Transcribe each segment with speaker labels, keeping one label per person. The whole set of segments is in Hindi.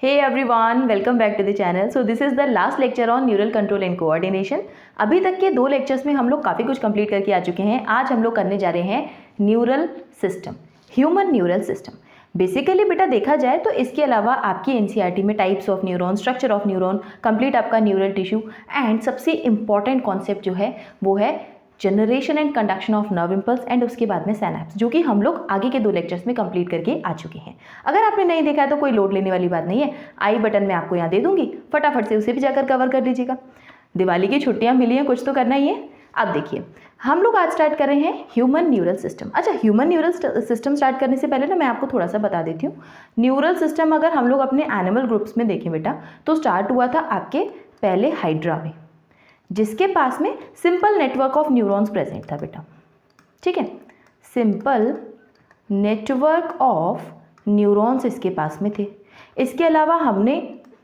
Speaker 1: Hey everyone, welcome back to the channel. So this is the last lecture on neural control and coordination. अभी तक के 2 लेक्चर्स में हम लोग काफ़ी कुछ कंप्लीट करके आ चुके हैं. आज हम लोग करने जा रहे हैं neural system, human neural system. Basically बेटा देखा जाए तो इसके अलावा आपकी एनसीईआरटी में types of neuron, structure of neuron, complete आपका न्यूरल टिश्यू एंड सबसे इंपॉर्टेंट कॉन्सेप्ट जो है वो है generation and conduction of nerve impulse and उसके बाद में सैनैप्स, जो कि हम लोग आगे के 2 लेक्चर्स में कंप्लीट करके आ चुके हैं. अगर आपने नहीं देखा है तो कोई लोड लेने वाली बात नहीं है. आई बटन में आपको यहाँ दे दूंगी, फटाफट से उसे भी जाकर कवर कर लीजिएगा. दिवाली की छुट्टियाँ मिली हैं, कुछ तो करना ही है. अब देखिए हम लोग आज स्टार्ट कर रहे हैं ह्यूमन न्यूरल सिस्टम. अच्छा, ह्यूमन न्यूरल सिस्टम स्टार्ट करने से पहले ना मैं आपको थोड़ा सा बता देती हूँ. न्यूरल सिस्टम अगर हम लोग अपने एनिमल ग्रुप्स में देखें बेटा तो स्टार्ट हुआ था आपके पहले हाइड्रा में, जिसके पास में simple network of neurons present था बेटा. ठीक है, सिंपल नेटवर्क ऑफ न्यूरॉन्स इसके पास में थे. इसके अलावा हमने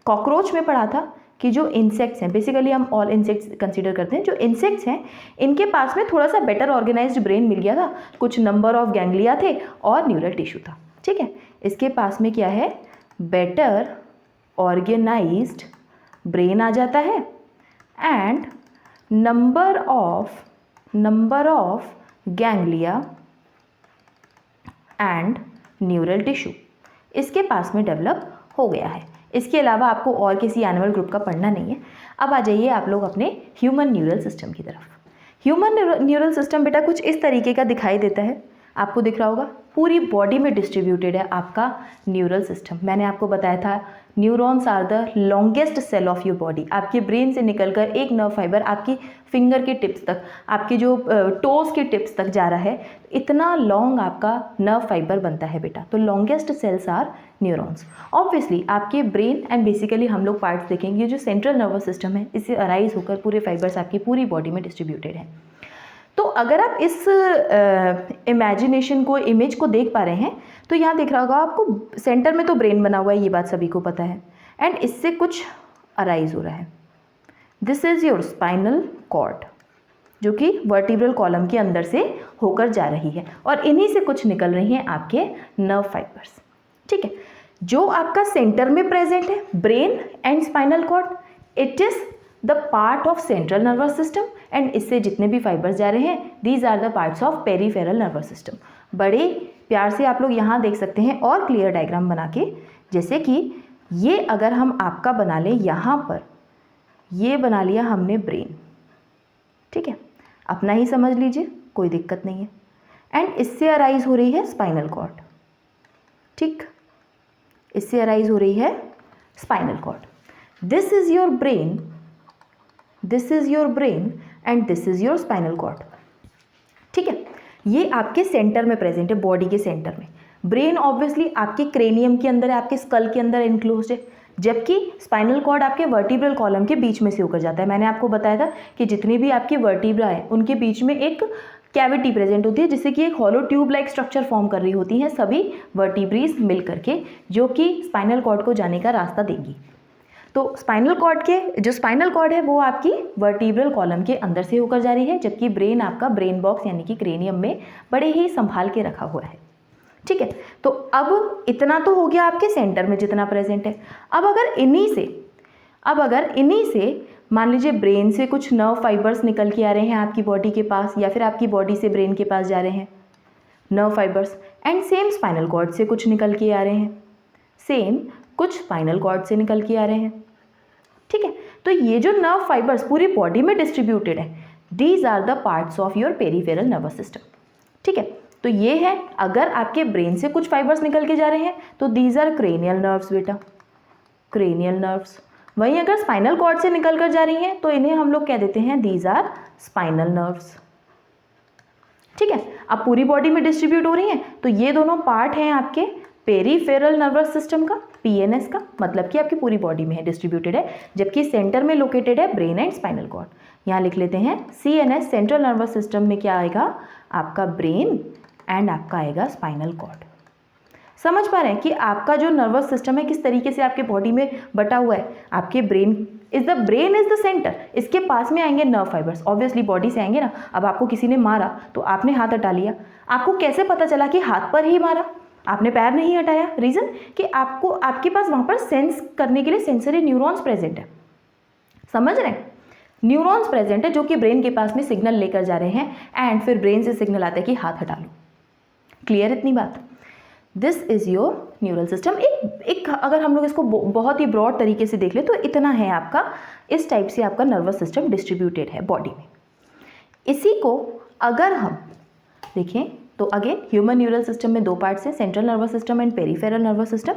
Speaker 1: कॉकरोच में पढ़ा था कि जो इंसेक्ट्स हैं, बेसिकली हम ऑल इंसेक्ट्स कंसीडर करते हैं, जो इंसेक्ट्स हैं इनके पास में थोड़ा सा बेटर ऑर्गेनाइज्ड ब्रेन मिल गया था. कुछ नंबर ऑफ गैंग्लिया थे और न्यूरल टिश्यू था. ठीक है, इसके पास में क्या है, बेटर ऑर्गेनाइज्ड ब्रेन आ जाता है and number of ganglia and neural tissue इसके पास में डेवलप हो गया है. इसके अलावा आपको और किसी एनिमल ग्रुप का पढ़ना नहीं है. अब आ जाइए आप लोग अपने ह्यूमन न्यूरल सिस्टम की तरफ. ह्यूमन न्यूरल सिस्टम बेटा कुछ इस तरीके का दिखाई देता है. आपको दिख रहा होगा पूरी बॉडी में डिस्ट्रीब्यूटेड है आपका न्यूरल सिस्टम. मैंने आपको बताया था neurons are the longest cell of your body. आपके ब्रेन से निकलकर एक नर्व फाइबर आपकी फिंगर के टिप्स तक, आपके जो टोज के टिप्स तक जा रहा है, इतना लॉन्ग आपका नर्व फाइबर बनता है बेटा. तो longest cells are neurons. Obviously आपके ब्रेन एंड बेसिकली हम लोग पार्ट्स देखेंगे, जो सेंट्रल नर्वस सिस्टम है इससे अराइज होकर पूरे फाइबर्स आपकी पूरी बॉडी में डिस्ट्रीब्यूटेड हैं. तो अगर आप इस इमेजिनेशन को, इमेज को देख पा रहे हैं तो यहाँ दिख रहा होगा आपको सेंटर में तो ब्रेन बना हुआ है, ये बात सभी को पता है. एंड इससे कुछ अराइज हो रहा है. This is your spinal cord, जो कि वर्टिब्रल कॉलम के अंदर से होकर जा रही है और इन्हीं से कुछ निकल रही हैं आपके नर्व फाइबर्स. ठीक है, जो आपका सेंटर में प्रेजेंट है brain and spinal cord, it is the part of central nervous system and इससे जितने भी फाइबर्स जा रहे हैं these are the parts of peripheral nervous system. बड़े प्यार से आप लोग यहाँ देख सकते हैं और क्लियर डायग्राम बना के, जैसे कि ये अगर हम आपका बना लें, यहाँ पर ये बना लिया हमने ब्रेन. ठीक है, अपना ही समझ लीजिए, कोई दिक्कत नहीं है. एंड इससे अराइज हो रही है स्पाइनल कॉर्ड. ठीक, इससे अराइज हो रही है spinal cord. This is your brain, this is your brain and this is your spinal cord. ठीक है, ये आपके सेंटर में प्रेजेंट है, बॉडी के सेंटर में. ब्रेन ऑब्वियसली आपके क्रेनियम के अंदर है, आपके स्कल के अंदर इनक्लोज्ड है, जबकि स्पाइनल कॉर्ड आपके वर्टिब्रल कॉलम के बीच में से होकर जाता है. मैंने आपको बताया था कि जितनी भी आपकी वर्टिब्रा है उनके बीच में एक कैविटी प्रेजेंट होती है, जिससे कि एक hollow tube like structure form कर रही होती हैं सभी वर्टिब्रीज मिल करके, जो कि स्पाइनल कॉर्ड को जाने का रास्ता देंगी. तो स्पाइनल कॉर्ड के जो स्पाइनल कॉर्ड है वो आपकी वर्टिब्रल कॉलम के अंदर से होकर जा रही है, जबकि ब्रेन आपका ब्रेन बॉक्स यानी कि क्रेनियम में बड़े ही संभाल के रखा हुआ है. ठीक है, तो अब इतना तो हो गया आपके सेंटर में जितना प्रेजेंट है. अब अगर इन्हीं से मान लीजिए ब्रेन से कुछ नर्व फाइबर्स निकल के आ रहे हैं आपकी बॉडी के पास, या फिर आपकी बॉडी से ब्रेन के पास जा रहे हैं nerve fibers, and same spinal cord से कुछ निकल के आ रहे हैं, सेम कुछ स्पाइनल कॉर्ड से निकल के आ रहे हैं. ठीक है, तो ये जो नर्व फाइबर्स पूरी बॉडी में डिस्ट्रीब्यूटेड है, these are the parts of your peripheral nervous system. ठीक है, तो ये है, अगर आपके ब्रेन से कुछ फाइबर्स निकल के जा रहे हैं तो दीज आर क्रेनियल नर्व्स बेटा, क्रेनियल नर्व्स. वहीं अगर स्पाइनल कॉर्ड से निकल कर जा रही हैं तो इन्हें हम लोग कह देते हैं दीज आर स्पाइनल नर्व्स. ठीक है, अब पूरी बॉडी में डिस्ट्रीब्यूट हो रही हैं तो ये दोनों पार्ट हैं आपके पेरीफेरल नर्वस सिस्टम का, पीएनएस का, मतलब कि आपकी पूरी बॉडी में है, डिस्ट्रीब्यूटेड है, जबकि सेंटर में लोकेटेड है ब्रेन एंड स्पाइनल कॉर्ड. यहाँ लिख लेते हैं सीएनएस, सेंट्रल नर्वस सिस्टम में क्या आएगा, आपका ब्रेन एंड आपका आएगा स्पाइनल कॉर्ड. समझ पा रहे हैं कि आपका जो नर्वस सिस्टम है किस तरीके से आपके बॉडी में बटा हुआ है. आपके ब्रेन इज द सेंटर, इसके पास में आएंगे नर्व फाइबर्स, ऑब्वियसली बॉडी से आएंगे ना. अब आपको किसी ने मारा तो आपने हाथ हटा लिया, आपको कैसे पता चला कि हाथ पर ही मारा, आपने पैर नहीं हटाया, रीज़न कि आपके पास वहाँ पर सेंस करने के लिए सेंसरी न्यूरॉन्स प्रेजेंट है। समझ रहे हैं? न्यूरॉन्स प्रेजेंट है जो कि ब्रेन के पास में सिग्नल लेकर जा रहे हैं एंड फिर ब्रेन से सिग्नल आता है कि हाथ हटा लो। क्लियर इतनी बात? This is your neural system. एक अगर हम लोग इसको बहुत ही ब्रॉड तरीके से देख ले तो इतना है आपका, इस टाइप से आपका नर्वस सिस्टम डिस्ट्रीब्यूटेड है बॉडी में। इसी को अगर हम देखें तो अगेन ह्यूमन न्यूरल सिस्टम में दो पार्ट्स हैं, central nervous system and peripheral nervous system.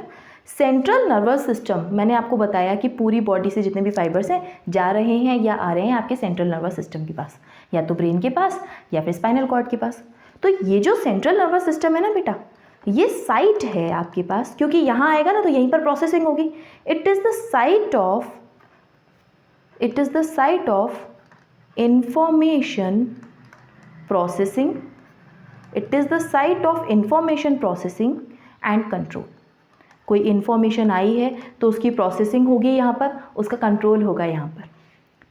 Speaker 1: Central nervous system मैंने आपको बताया कि पूरी बॉडी से जितने भी फाइबर्स हैं जा रहे हैं या आ रहे हैं आपके सेंट्रल नर्वस सिस्टम के पास, या तो ब्रेन के पास या फिर स्पाइनल कॉर्ड के पास। तो ये जो सेंट्रल नर्वस सिस्टम है ना बेटा, ये साइट है आपके पास, क्योंकि यहाँ आएगा ना तो यहीं पर प्रोसेसिंग होगी। It is the site of information processing, it is the site of information processing and control. कोई इन्फॉर्मेशन आई है तो उसकी प्रोसेसिंग होगी यहाँ पर, उसका कंट्रोल होगा यहाँ पर,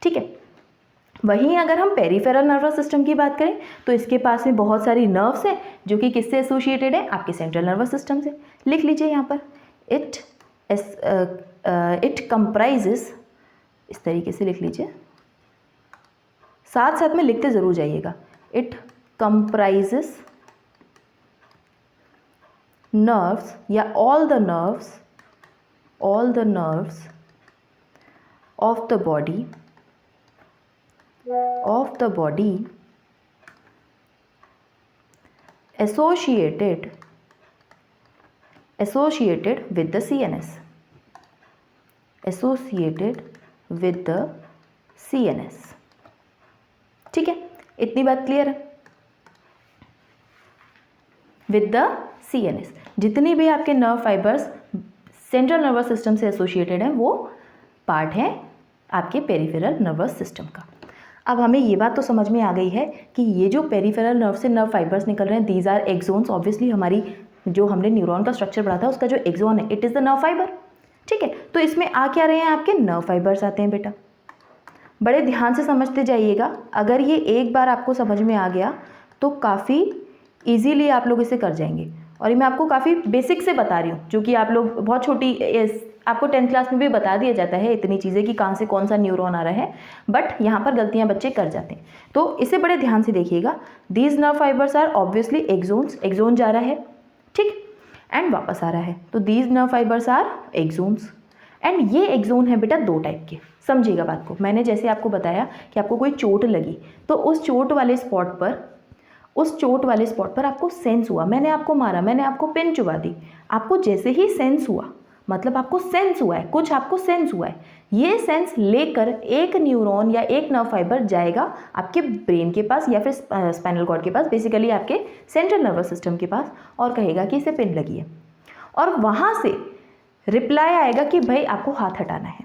Speaker 1: ठीक है। वहीं अगर हम पेरिफेरल नर्वस सिस्टम की बात करें तो इसके पास में बहुत सारी नर्व्स हैं जो कि किससे एसोसिएटेड है, आपके सेंट्रल नर्वस सिस्टम से। लिख लीजिए यहाँ पर, इट कंप्राइजेस, इस तरीके से लिख लीजिए, साथ साथ में लिखते ज़रूर जाइएगा। इट कंप्राइजेस nerves या all the nerves of the body associated with the CNS, ठीक है। इतनी बात क्लियर है? विद द CNS जितनी भी आपके nerve fibres central nervous system से एसोसिएटेड हैं वो पार्ट है आपके पेरिफेरल नर्वस सिस्टम का। अब हमें ये बात तो समझ में आ गई है कि ये जो पेरिफेरल नर्व से नर्व फाइबर्स निकल रहे हैं, दीज आर एक्सोन्स। ऑब्वियसली हमारी जो हमने न्यूरॉन का स्ट्रक्चर पढ़ा था उसका जो एक्सोन है it is the nerve fibre, ठीक है। तो इसमें आ क्या रहे हैं, आपके नर्व फाइबर्स आते हैं बेटा। बड़े ध्यान से समझते जाइएगा, अगर ये एक बार आपको समझ में आ गया तो काफ़ी ईजीली आप लोग इसे कर जाएंगे। और ये मैं आपको काफ़ी बेसिक से बता रही हूँ, जो कि आप लोग बहुत छोटी, आपको 10th क्लास में भी बता दिया जाता है इतनी चीज़ें कि कहाँ से कौन सा न्यूरॉन आ रहा है, बट यहाँ पर गलतियाँ बच्चे कर जाते हैं। तो इसे बड़े ध्यान से देखिएगा। These nerve fibers are obviously axons, axon जा रहा है, ठीक, एंड वापस आ रहा है, तो these nerve fibers are axons. And ये एक्सोन है बेटा दो टाइप के, समझिएगा बात को। मैंने जैसे आपको बताया कि आपको कोई चोट लगी तो उस चोट वाले स्पॉट पर आपको सेंस हुआ, मैंने आपको मारा, मैंने आपको पेन चुबा दी, आपको जैसे ही सेंस हुआ, मतलब आपको सेंस हुआ है, कुछ आपको सेंस हुआ है, ये सेंस लेकर एक न्यूरॉन या एक नर्व फाइबर जाएगा आपके ब्रेन के पास या फिर स्पाइनल कॉर्ड के पास, बेसिकली आपके सेंट्रल नर्वस सिस्टम के पास, और कहेगा कि इसे पेन लगी है। और वहाँ से रिप्लाई आएगा कि भाई आपको हाथ हटाना है।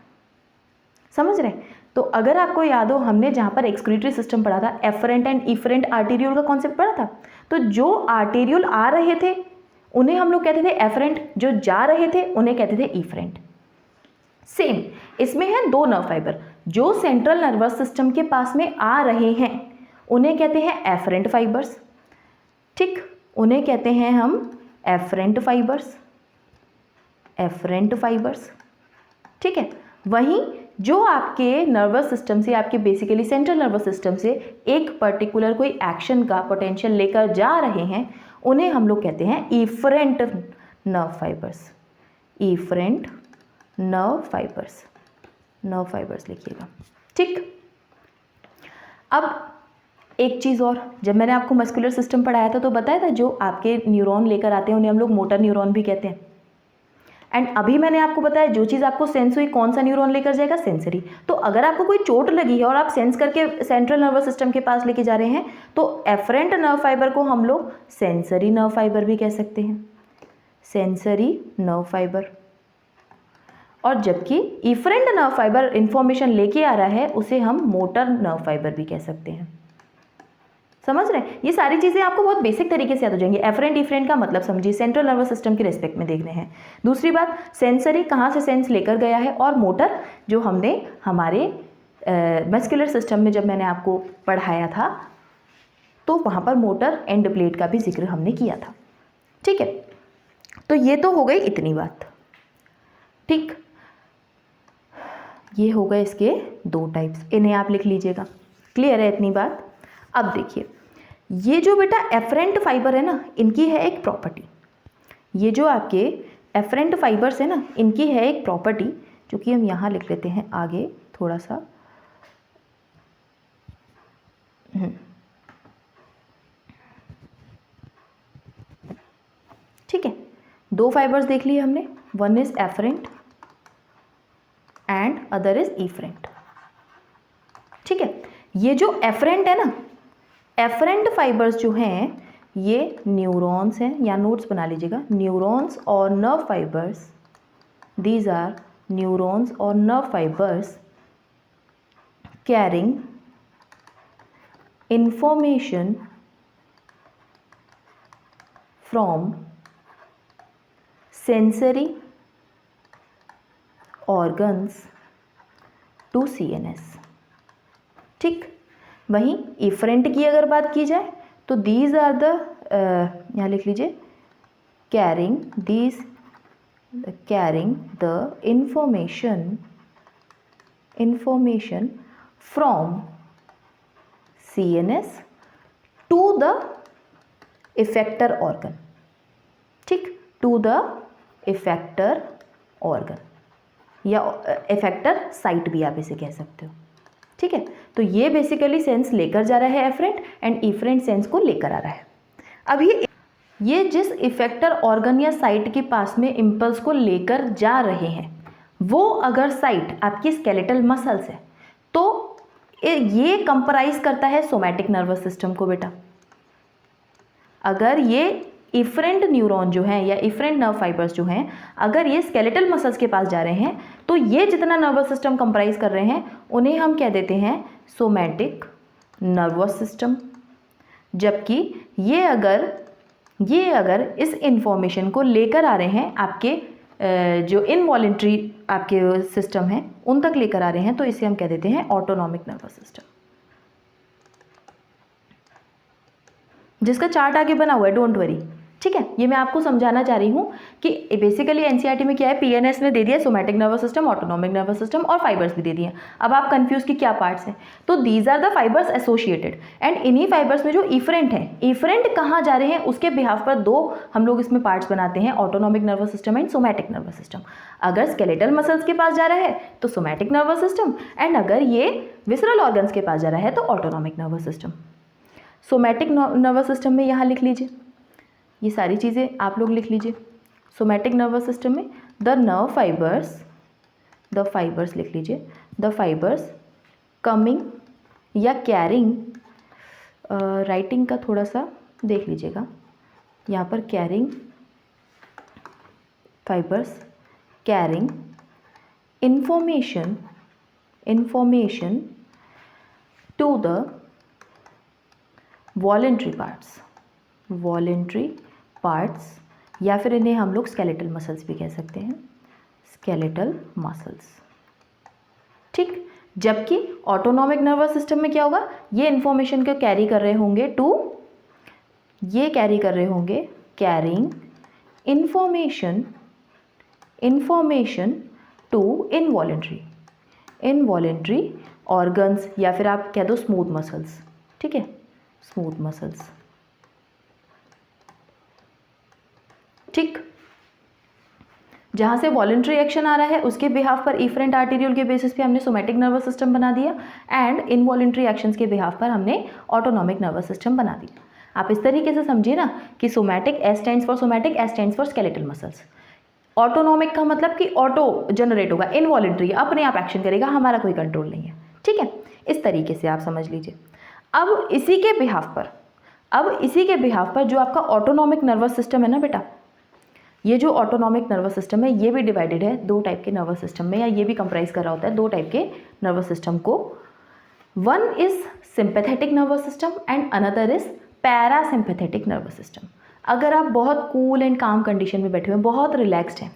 Speaker 1: समझ रहे हैं? तो अगर आपको याद हो, हमने जहाँ पर एक्सक्रीटरी सिस्टम पढ़ा था, एफरेंट एंड इफरेंट आर्टेरियोल का कॉन्सेप्ट पढ़ा था, तो जो आर्टेरियोल आ रहे थे उन्हें हम लोग कहते थे एफरेंट, जो जा रहे थे उन्हें कहते थे इफरेंट। सेम इसमें है दो नर्व फाइबर, जो सेंट्रल नर्वस सिस्टम के पास में आ रहे हैं उन्हें कहते हैं एफरेंट फाइबर्स, ठीक, उन्हें कहते हैं हम एफरेंट फाइबर्स, ठीक है। वहीं जो आपके नर्वस सिस्टम से, आपके बेसिकली सेंट्रल नर्वस सिस्टम से एक पर्टिकुलर कोई एक्शन का पोटेंशियल लेकर जा रहे हैं उन्हें हम लोग कहते हैं इफरेंट नर्व फाइबर्स लिखिएगा, ठीक। अब एक चीज़ और, जब मैंने आपको मस्कुलर सिस्टम पढ़ाया था तो बताया था जो आपके न्यूरॉन लेकर आते हैं उन्हें हम लोग मोटर न्यूरॉन भी कहते हैं। एंड अभी मैंने आपको बताया जो चीज़ आपको सेंस हुई कौन सा न्यूरॉन लेकर जाएगा, सेंसरी। तो अगर आपको कोई चोट लगी है और आप सेंस करके सेंट्रल नर्वस सिस्टम के पास लेके जा रहे हैं तो एफरेंट नर्व फाइबर को हम लोग सेंसरी नर्व फाइबर भी कह सकते हैं, सेंसरी नर्व फाइबर। और जबकि इफरेंट नर्व फाइबर इंफॉर्मेशन लेके आ रहा है उसे हम मोटर नर्व फाइबर भी कह सकते हैं। समझ रहे हैं? ये सारी चीज़ें आपको बहुत बेसिक तरीके से याद हो जाएंगी। एफरेंट इफरेंट का मतलब समझिए, सेंट्रल नर्वस सिस्टम के रेस्पेक्ट में देख रहे हैं। दूसरी बात, सेंसरी कहाँ से सेंस लेकर गया है, और मोटर जो हमने हमारे मस्कुलर सिस्टम में जब मैंने आपको पढ़ाया था तो वहाँ पर मोटर एंड प्लेट का भी जिक्र हमने किया था, ठीक है। तो ये तो हो गई इतनी बात, ठीक। ये हो गए इसके दो टाइप्स, इन्हें आप लिख लीजिएगा। क्लियर है इतनी बात। अब देखिए, ये जो बेटा एफरेंट फाइबर है ना, इनकी है एक प्रॉपर्टी। ये जो आपके एफरेंट फाइबर्स है ना, इनकी है एक प्रॉपर्टी, जो कि हम यहाँ लिख लेते हैं आगे थोड़ा सा। ठीक है, दो फाइबर्स देख लिए हमने, one is afferent and other is efferent. ठीक है, ये जो एफरेंट है ना, एफरेंट फाइबर्स जो हैं ये न्यूरॉन्स हैं, या नोट्स बना लीजिएगा, न्यूरॉन्स और nerve fibres, these are neurons और nerve fibres carrying information from sensory organs to CNS। ठीक, वहीं इफरेंट की अगर बात की जाए तो दीज आर द, यहाँ लिख लीजिए, carrying the information from CNS to the effector organ. ठीक, टू द इफेक्टर ऑर्गन या इफेक्टर साइट भी आप इसे कह सकते हो। ठीक है, तो ये बेसिकली सेंस लेकर जा रहा है एफरेंट, एंड इफरेंट सेंस को लेकर आ रहा है। अब ये जिस इफेक्टर ऑर्गन या साइट के पास में इम्पल्स को लेकर जा रहे हैं, वो अगर साइट आपकी स्केलेटल मसल्स है तो ये कंप्राइज करता है सोमैटिक नर्वस सिस्टम को बेटा। अगर ये इफरेंट न्यूरॉन जो हैं या इफरेंट नर्व फाइबर्स जो हैं, अगर ये स्केलेटल मसल्स के पास जा रहे हैं तो ये जितना नर्वस सिस्टम कंप्राइज कर रहे हैं उन्हें हम कह देते हैं सोमैटिक नर्वस सिस्टम। जबकि ये अगर इस इंफॉर्मेशन को लेकर आ रहे हैं आपके जो इनवॉलेंट्री आपके सिस्टम हैं उन तक लेकर आ रहे हैं, तो इसे हम कह देते हैं ऑटोनॉमिक नर्वस सिस्टम, जिसका चार्ट आगे बना हुआ है, डोंट वरी। ठीक है, ये मैं आपको समझाना चाह रही हूँ कि बेसिकली एनसीईआरटी में क्या है, पीएनएस ने दे दिया somatic nervous system, autonomic nervous system और फाइबर्स भी दे दिए। अब आप कंफ्यूज कि क्या पार्ट्स हैं, तो these are the fibers associated, and इन्हीं फाइबर्स में जो इफरेंट हैं, इफरेंट कहाँ जा रहे हैं उसके बिहाफ पर दो हम लोग इसमें पार्ट्स बनाते हैं, autonomic nervous system and somatic nervous system. अगर स्केलेटल मसल्स के पास जा रहा है तो सोमैटिक नर्वस सिस्टम, एंड अगर ये विसरल ऑर्गन्स के पास जा रहा है तो autonomic nervous system. Somatic nervous system में यहाँ लिख लीजिए, ये सारी चीज़ें आप लोग लिख लीजिए। सोमैटिक नर्वस सिस्टम में द फाइबर्स लिख लीजिए, द फाइबर्स कमिंग या कैरिंग, राइटिंग का थोड़ा सा देख लीजिएगा, यहाँ पर carrying fibers carrying information to the voluntary parts, या फिर इन्हें हम लोग स्केलेटल मसल्स भी कह सकते हैं, स्केलेटल मसल्स। ठीक, जबकि ऑटोनॉमिक नर्वस सिस्टम में क्या होगा, ये इंफॉर्मेशन को कैरी कर रहे होंगे carrying information to involuntary organs, या फिर आप कह दो स्मूथ मसल्स। ठीक है, स्मूथ मसल्स। ठीक, जहाँ से वॉलेंट्री एक्शन आ रहा है उसके बिहाफ पर इफरेंट आर्टेरियल के बेसिस पे हमने सोमैटिक नर्वस सिस्टम बना दिया, एंड इनवॉलेंट्री एक्शंस के बिहाफ पर हमने ऑटोनॉमिक नर्वस सिस्टम बना दिया। आप इस तरीके से समझिए ना कि somatic, S stands for somatic, S stands for skeletal muscles. Autonomic का मतलब कि ऑटो जनरेट होगा, इनवॉलेंट्री अपने आप एक्शन करेगा, हमारा कोई कंट्रोल नहीं है। ठीक है, इस तरीके से आप समझ लीजिए। अब इसी के बिहाफ पर जो आपका ऑटोनॉमिक नर्वस सिस्टम है ना बेटा, ये जो ऑटोनॉमिक नर्वस सिस्टम है ये भी डिवाइडेड है दो टाइप के नर्वस सिस्टम में, या ये भी कंप्राइज कर रहा होता है दो टाइप के नर्वस सिस्टम को। One is sympathetic nervous system and another is parasympathetic nervous system. अगर आप बहुत कूल एंड काम कंडीशन में बैठे हुए हैं, बहुत रिलैक्स्ड हैं,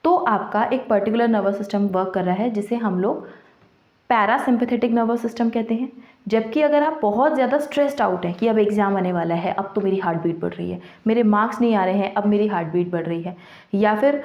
Speaker 1: तो आपका एक पर्टिकुलर नर्वस सिस्टम वर्क कर रहा है जिसे हम लोग पैरासिम्पैथेटिक नर्वस सिस्टम कहते हैं। जबकि अगर आप बहुत ज़्यादा स्ट्रेस्ड आउट हैं कि अब एग्ज़ाम आने वाला है, अब तो मेरी हार्ट बीट बढ़ रही है, मेरे मार्क्स नहीं आ रहे हैं, अब मेरी हार्ट बीट बढ़ रही है, या फिर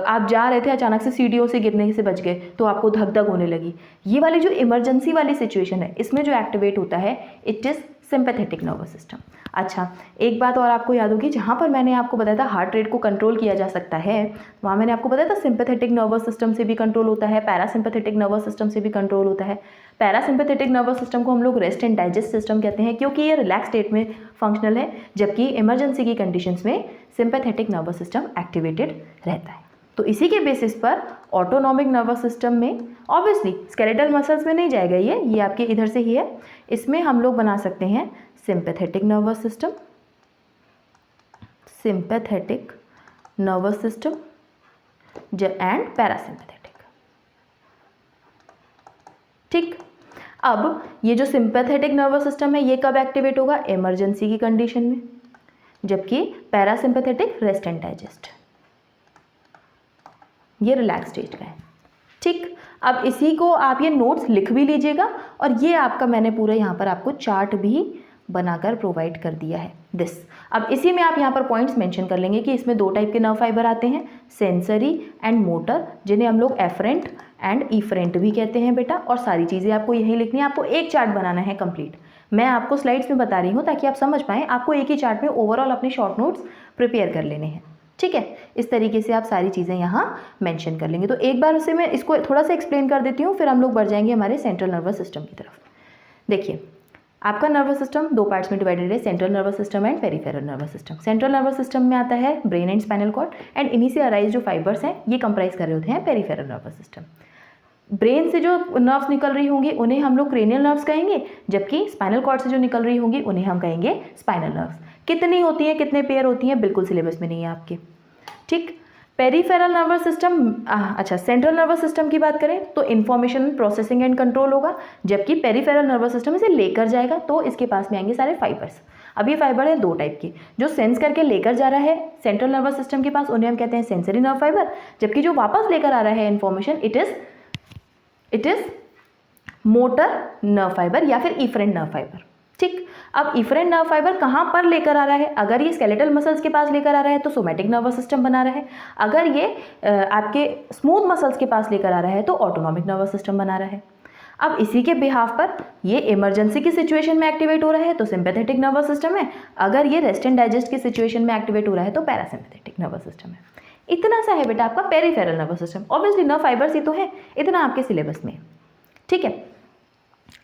Speaker 1: आप जा रहे थे अचानक से सीढ़ियों से गिरने से बच गए तो आपको धक धक होने लगी, ये वाली जो इमरजेंसी वाली सिचुएशन है, इसमें जो एक्टिवेट होता है it is sympathetic nervous system. अच्छा, एक बात और आपको याद होगी, जहाँ पर मैंने आपको बताया था हार्ट रेट को कंट्रोल किया जा सकता है, वहाँ मैंने आपको बताया था सिंपैथेटिक नर्वस सिस्टम से भी कंट्रोल होता है, पैरासिम्पैथेटिक नर्वस सिस्टम से भी कंट्रोल होता है। पैरासिम्पैथेटिक नर्वस सिस्टम को हम लोग रेस्ट एंड डाइजेस्ट सिस्टम कहते हैं, क्योंकि ये रिलैक्स स्टेट में फंक्शनल है, जबकि इमरजेंसी की कंडीशंस में सिंपैथेटिक नर्वस सिस्टम एक्टिवेटेड रहता है। तो इसी के बेसिस पर ऑटोनॉमिक नर्वस सिस्टम में ऑब्वियसली स्केलेटल मसल्स में नहीं जाएगा, ये आपके इधर से ही है, इसमें हम लोग बना सकते हैं sympathetic nervous system, sympathetic nervous system and parasympathetic. ठीक, अब ये जो सिंपैथेटिक नर्वस सिस्टम है ये कब एक्टिवेट होगा? इमरजेंसी की कंडीशन में, जबकि पैरासिम्पैथेटिक रेस्ट एंड डाइजेस्ट, ये रिलैक्स स्टेज का है। ठीक, अब इसी को आप ये नोट्स लिख भी लीजिएगा, और ये आपका मैंने पूरा यहाँ पर आपको चार्ट भी बनाकर प्रोवाइड कर दिया है दिस। अब इसी में आप यहाँ पर पॉइंट्स मेंशन कर लेंगे कि इसमें 2 टाइप के नर्व फाइबर आते हैं, सेंसरी एंड मोटर, जिन्हें हम लोग एफरेंट एंड इफरेंट भी कहते हैं बेटा, और सारी चीज़ें आपको यहीं लिखनी है। आपको एक चार्ट बनाना है कंप्लीट, मैं आपको स्लाइड्स में बता रही हूँ ताकि आप समझ पाएँ, आपको एक ही चार्ट में ओवरऑल अपने शॉर्ट नोट्स प्रिपेयर कर लेने हैं। ठीक है, इस तरीके से आप सारी चीज़ें यहाँ मेंशन कर लेंगे। तो एक बार उसे मैं इसको थोड़ा सा एक्सप्लेन कर देती हूँ, फिर हम लोग बढ़ जाएंगे हमारे सेंट्रल नर्वस सिस्टम की तरफ। देखिए, आपका नर्वस सिस्टम 2 पार्ट्स में डिवाइडेड है, central nervous system and peripheral nervous system. Central nervous system में आता है brain and spinal cord, and इन्हीं से अराइज जो फाइबर्स हैं ये कंप्राइज कर रहे होते हैं पेरिफेरल नर्वस सिस्टम। ब्रेन से जो नर्व्स निकल रही होंगी उन्हें हम लोग क्रेनियल नर्व्स कहेंगे, जबकि स्पाइनल कॉर्ड से जो निकल रही होंगी उन्हें हम कहेंगे स्पाइनल नर्व्स। कितनी होती हैं, कितने पेयर होती हैं, बिल्कुल सिलेबस में नहीं है आपके। ठीक, पेरिफेरल नर्वस सिस्टम, अच्छा सेंट्रल नर्वस सिस्टम की बात करें तो इन्फॉर्मेशन प्रोसेसिंग एंड कंट्रोल होगा, जबकि पेरिफेरल नर्वस सिस्टम इसे लेकर जाएगा, तो इसके पास में आएंगे सारे फाइबर्स। अब ये फाइबर है 2 टाइप के, जो सेंस करके लेकर जा रहा है सेंट्रल नर्वस सिस्टम के पास, उन्हें हम कहते हैं सेंसरी नर्व फाइबर, जबकि जो वापस लेकर आ रहा है information it is motor nerve fibre या फिर इफरेंट नर्व फाइबर। ठीक, अब इफरेंट नर्व फाइबर कहाँ पर लेकर आ रहा है? अगर ये स्केलेटल मसल्स के पास लेकर आ रहा है तो सोमैटिक नर्वस सिस्टम बना रहा है, अगर ये आपके स्मूथ मसल्स के पास लेकर आ रहा है तो ऑटोनॉमिक नर्वस सिस्टम बना रहा है। अब इसी के बिहाफ पर ये इमरजेंसी की सिचुएशन में एक्टिवेट हो रहा है तो सिंपैथेटिक नर्वस सिस्टम है, अगर ये रेस्ट एंड डाइजेस्ट की सिचुएशन में एक्टिवेट हो रहा है तो पैरासिम्पैथेटिक नर्वस सिस्टम है। इतना सा है बेटा आपका peripheral nervous system. Obviously nerve fibres ही तो है, इतना आपके सिलेबस में। ठीक है,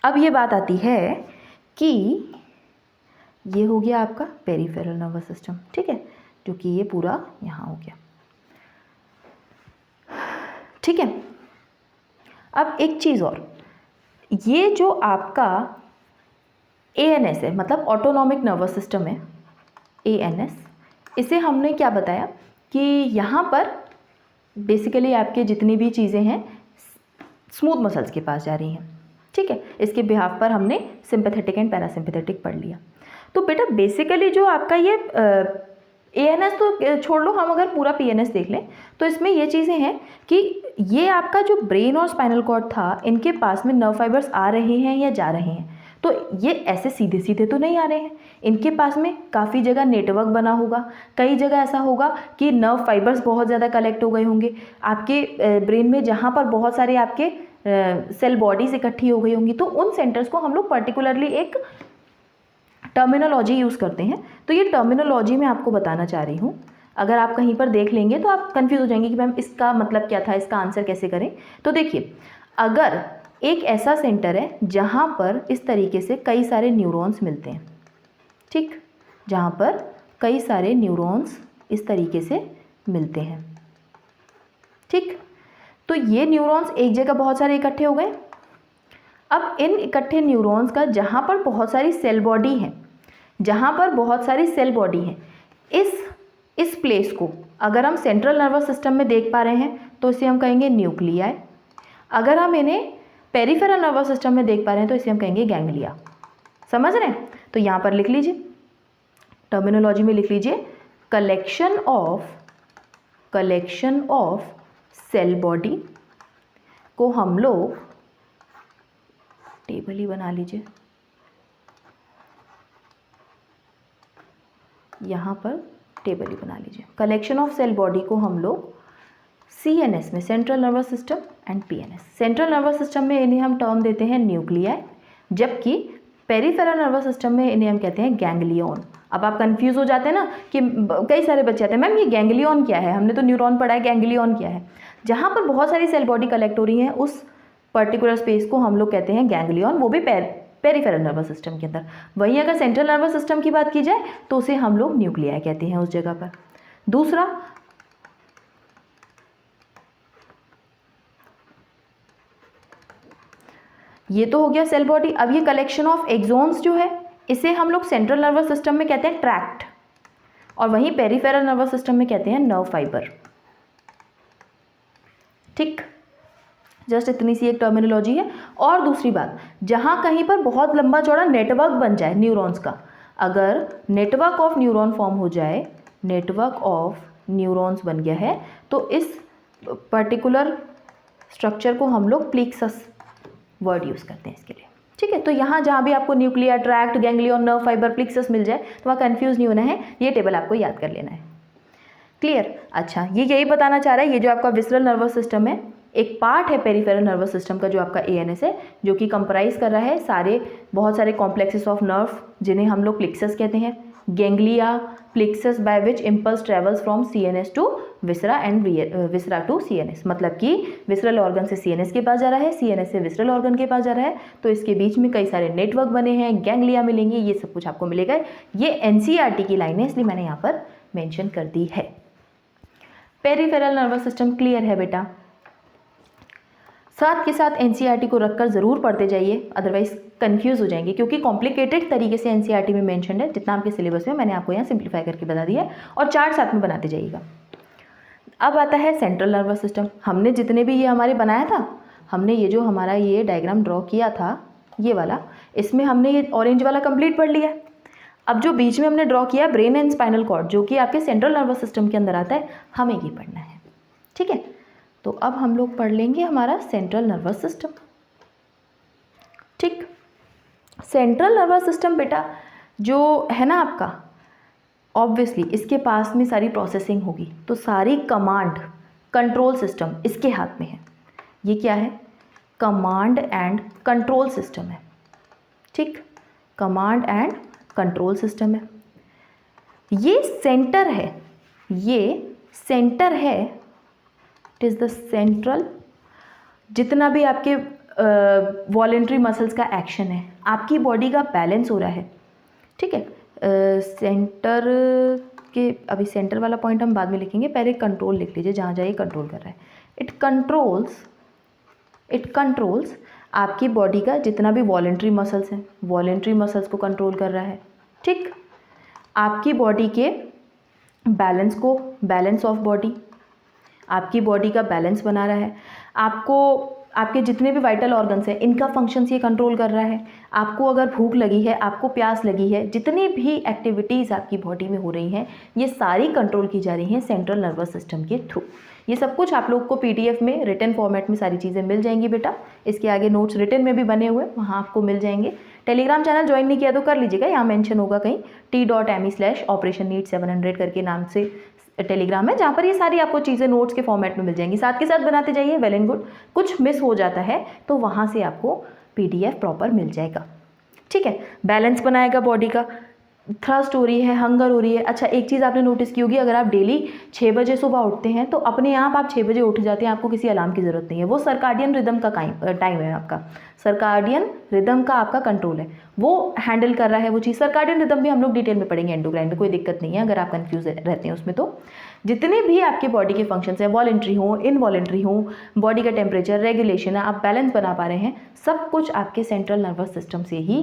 Speaker 1: अब ये बात आती है कि ये हो गया आपका पेरिफेरल नर्वस सिस्टम। ठीक है, जो कि ये पूरा यहाँ हो गया। ठीक है, अब एक चीज़ और, ये जो आपका ANS है, मतलब ऑटोनॉमिक नर्वस सिस्टम है ANS, इसे हमने क्या बताया कि यहाँ पर बेसिकली आपके जितनी भी चीज़ें हैं स्मूथ मसल्स के पास जा रही हैं। ठीक है, इसके बिहाफ पर हमने सिंपैथेटिक एंड पैरासिम्पैथेटिक पढ़ लिया। तो बेटा बेसिकली जो आपका ये ANS तो छोड़ लो, हम अगर पूरा PNS देख लें तो इसमें ये चीज़ें हैं कि ये आपका जो ब्रेन और स्पाइनल कॉर्ड था, इनके पास में नर्व फाइबर्स आ रहे हैं या जा रहे हैं, तो ये ऐसे सीधे सीधे तो नहीं आ रहे हैं, इनके पास में काफ़ी जगह नेटवर्क बना होगा, कई जगह ऐसा होगा कि नर्व फाइबर्स बहुत ज़्यादा कलेक्ट हो गए होंगे आपके ब्रेन में, जहाँ पर बहुत सारे आपके सेल बॉडीज इकट्ठी हो गई होंगी, तो उन सेंटर्स को हम लोग पर्टिकुलरली एक टर्मिनोलॉजी यूज़ करते हैं। तो ये टर्मिनोलॉजी मैं आपको बताना चाह रही हूँ, अगर आप कहीं पर देख लेंगे तो आप कंफ्यूज हो जाएंगे कि मैम इसका मतलब क्या था, इसका आंसर कैसे करें। तो देखिए, अगर एक ऐसा सेंटर है जहाँ पर इस तरीके से कई सारे न्यूरॉन्स मिलते हैं, ठीक, जहाँ पर कई सारे न्यूरॉन्स इस तरीके से मिलते हैं, ठीक, तो ये न्यूरॉन्स एक जगह बहुत सारे इकट्ठे हो गए। अब इन इकट्ठे न्यूरॉन्स का जहाँ पर बहुत सारी सेल बॉडी हैं, जहाँ पर बहुत सारी सेल बॉडी हैं, इस प्लेस को अगर हम सेंट्रल नर्वस सिस्टम में देख पा रहे हैं तो इसे हम कहेंगे न्यूक्लियाई। अगर हम इन्हें पेरिफेरल नर्वस सिस्टम में देख पा रहे हैं तो इसे हम कहेंगे गैंग्लिया। समझ रहे हैं? तो यहाँ पर लिख लीजिए, टर्मिनोलॉजी में लिख लीजिए, कलेक्शन ऑफ सेल बॉडी को हम लोग टेबल ही बना लीजिए, यहाँ पर टेबल ही बना लीजिए। कलेक्शन ऑफ सेल बॉडी को हम लोग CNS में, central nervous system and PNS, central nervous system में इन्हें हम टर्म देते हैं न्यूक्लियाई, जबकि पेरिफेरल नर्वस सिस्टम में इन्हें हम कहते हैं गैंग्लियन। अब आप कंफ्यूज हो जाते हैं ना कि कई सारे बच्चे आते हैं मैम ये गैंग्लियन क्या है, हमने तो न्यूरॉन पढ़ा है, गैंग्लियन क्या है। जहाँ पर बहुत सारी सेल बॉडी कलेक्ट हो रही हैं उस पर्टिकुलर स्पेस को हम लोग कहते हैं गैंग्लियन, वो भी पेरिफेरल नर्वस सिस्टम के अंदर। वहीं अगर सेंट्रल नर्वस सिस्टम की बात की जाए तो उसे हम लोग न्यूक्लियाई कहते हैं उस जगह पर। दूसरा, ये तो हो गया सेल बॉडी। अब ये कलेक्शन ऑफ एक्सोन्स जो है इसे हम लोग सेंट्रल नर्वस सिस्टम में कहते हैं ट्रैक्ट, और वहीं पेरिफेरल नर्वस सिस्टम में कहते हैं नर्व फाइबर। ठीक, जस्ट इतनी सी एक टर्मिनोलॉजी है। और दूसरी बात, जहाँ कहीं पर बहुत लंबा चौड़ा नेटवर्क बन जाए न्यूरॉन्स का, अगर नेटवर्क ऑफ न्यूरॉन फॉर्म हो जाए, नेटवर्क ऑफ न्यूरॉन्स बन गया है, तो इस पर्टिकुलर स्ट्रक्चर को हम लोग प्लेक्सस वर्ड यूज़ करते हैं इसके लिए। ठीक है, तो यहाँ जहाँ भी आपको nuclei, tract, ganglion, nerve fibre, plexus मिल जाए तो वहाँ कंफ्यूज नहीं होना है, ये टेबल आपको याद कर लेना है। क्लियर? अच्छा, ये यही बताना चाह रहा है, ये जो आपका विसरल नर्वस सिस्टम है एक पार्ट है पेरिफेरल नर्वस सिस्टम का जो आपका ANS है, जो कि कंप्राइज कर रहा है बहुत सारे कॉम्प्लेक्सेस ऑफ नर्व जिन्हें हम लोग प्लेक्सस कहते हैं। Ganglia, plexus by which impulse travels from CNS to viscera and viscera to CNS, मतलब कि विसरल ऑर्गन से CNS के पास जा रहा है, CNS से विसरल ऑर्गन के पास जा रहा है, तो इसके बीच में कई सारे नेटवर्क बने हैं, गैंग्लिया मिलेंगे, ये सब कुछ आपको मिलेगा। ये NCERT की लाइन है इसलिए मैंने यहाँ पर मेंशन कर दी है। पेरिफेरल नर्वस सिस्टम क्लियर है बेटा? साथ के साथ NCERT को रखकर ज़रूर पढ़ते जाइए, अदरवाइज कंफ्यूज हो जाएंगे, क्योंकि कॉम्प्लिकेटेड तरीके से NCERT में मेंशन है। जितना आपके सिलेबस में मैंने आपको यहाँ सिंप्लीफाई करके बता दिया है, और चार्ट साथ में बनाते जाइएगा। अब आता है सेंट्रल नर्वस सिस्टम। हमने जितने भी ये हमारे बनाया था, हमने ये जो हमारा ये डायग्राम ड्रॉ किया था ये वाला, इसमें हमने ये ऑरेंज वाला कंप्लीट पढ़ लिया। अब जो बीच में हमने ड्रॉ किया ब्रेन एंड स्पाइनल कॉर्ड, जो कि आपके सेंट्रल नर्वस सिस्टम के अंदर आता है, हमें ये पढ़ना है। ठीक है, तो अब हम लोग पढ़ लेंगे हमारा सेंट्रल नर्वस सिस्टम। ठीक, सेंट्रल नर्वस सिस्टम बेटा जो है ना आपका, ऑब्वियसली इसके पास में सारी प्रोसेसिंग होगी, तो सारी कमांड कंट्रोल सिस्टम इसके हाथ में है। ये क्या है? कमांड एंड कंट्रोल सिस्टम है। ठीक, कमांड एंड कंट्रोल सिस्टम है। ये सेंटर है, ये सेंटर है, इट इज़ द सेंट्रल। जितना भी आपके वॉलेंट्री मसल्स का एक्शन है, आपकी बॉडी का बैलेंस हो रहा है। ठीक है, सेंटर के अभी सेंटर वाला पॉइंट हम बाद में लिखेंगे, पहले कंट्रोल लिख लीजिए, जहाँ जहाँ ये कंट्रोल कर रहा है। इट कंट्रोल्स आपकी बॉडी का जितना भी वॉलेंट्री मसल्स हैं, वॉलेंट्री मसल्स को कंट्रोल कर रहा है। ठीक, आपकी बॉडी के बैलेंस को, बैलेंस ऑफ बॉडी, आपकी बॉडी का बैलेंस बना रहा है। आपको आपके जितने भी वाइटल ऑर्गन्स हैं इनका फंक्शंस ये कंट्रोल कर रहा है। आपको अगर भूख लगी है, आपको प्यास लगी है, जितनी भी एक्टिविटीज़ आपकी बॉडी में हो रही हैं ये सारी कंट्रोल की जा रही हैं सेंट्रल नर्वस सिस्टम के थ्रू। ये सब कुछ आप लोग को PDF में रिटन फॉर्मेट में सारी चीज़ें मिल जाएंगी बेटा। इसके आगे नोट्स रिटन में भी बने हुए, वहाँ आपको मिल जाएंगे। टेलीग्राम चैनल ज्वाइन नहीं किया तो कर लीजिएगा, यहाँ मेंशन होगा कहीं t.me/operation NEET 700 करके नाम से टेलीग्राम है, जहाँ पर ये सारी आपको चीज़ें नोट्स के फॉर्मेट में मिल जाएंगी। साथ के साथ बनाते जाइए, वेल एंड गुड। कुछ मिस हो जाता है तो वहाँ से आपको PDF प्रॉपर मिल जाएगा। ठीक है, बैलेंस बनाएगा बॉडी का, थ्रस्ट हो रही है, हंगर हो रही है। अच्छा, एक चीज़ आपने नोटिस की होगी, अगर आप डेली 6 बजे सुबह उठते हैं तो अपने आप 6 बजे उठ जाते हैं, आपको किसी अलार्म की ज़रूरत नहीं है। वो सर्काडियन रिदम का टाइम है आपका, सर्काडियन रिदम का आपका कंट्रोल है, वो हैंडल कर रहा है वो चीज़। सर्काडियन रिदम भी हम लोग डिटेल में पढ़ेंगे एंडोक्राइन में, कोई दिक्कत नहीं है अगर आप कन्फ्यूज रहते हैं उसमें। तो जितने भी आपके बॉडी के फंक्शंस हैं, वॉलेंट्री हों, इनवॉलेंट्री हों, बॉडी का टेम्परेचर रेगुलेशन है, आप बैलेंस बना पा रहे हैं, सब कुछ आपके सेंट्रल नर्वस सिस्टम से ही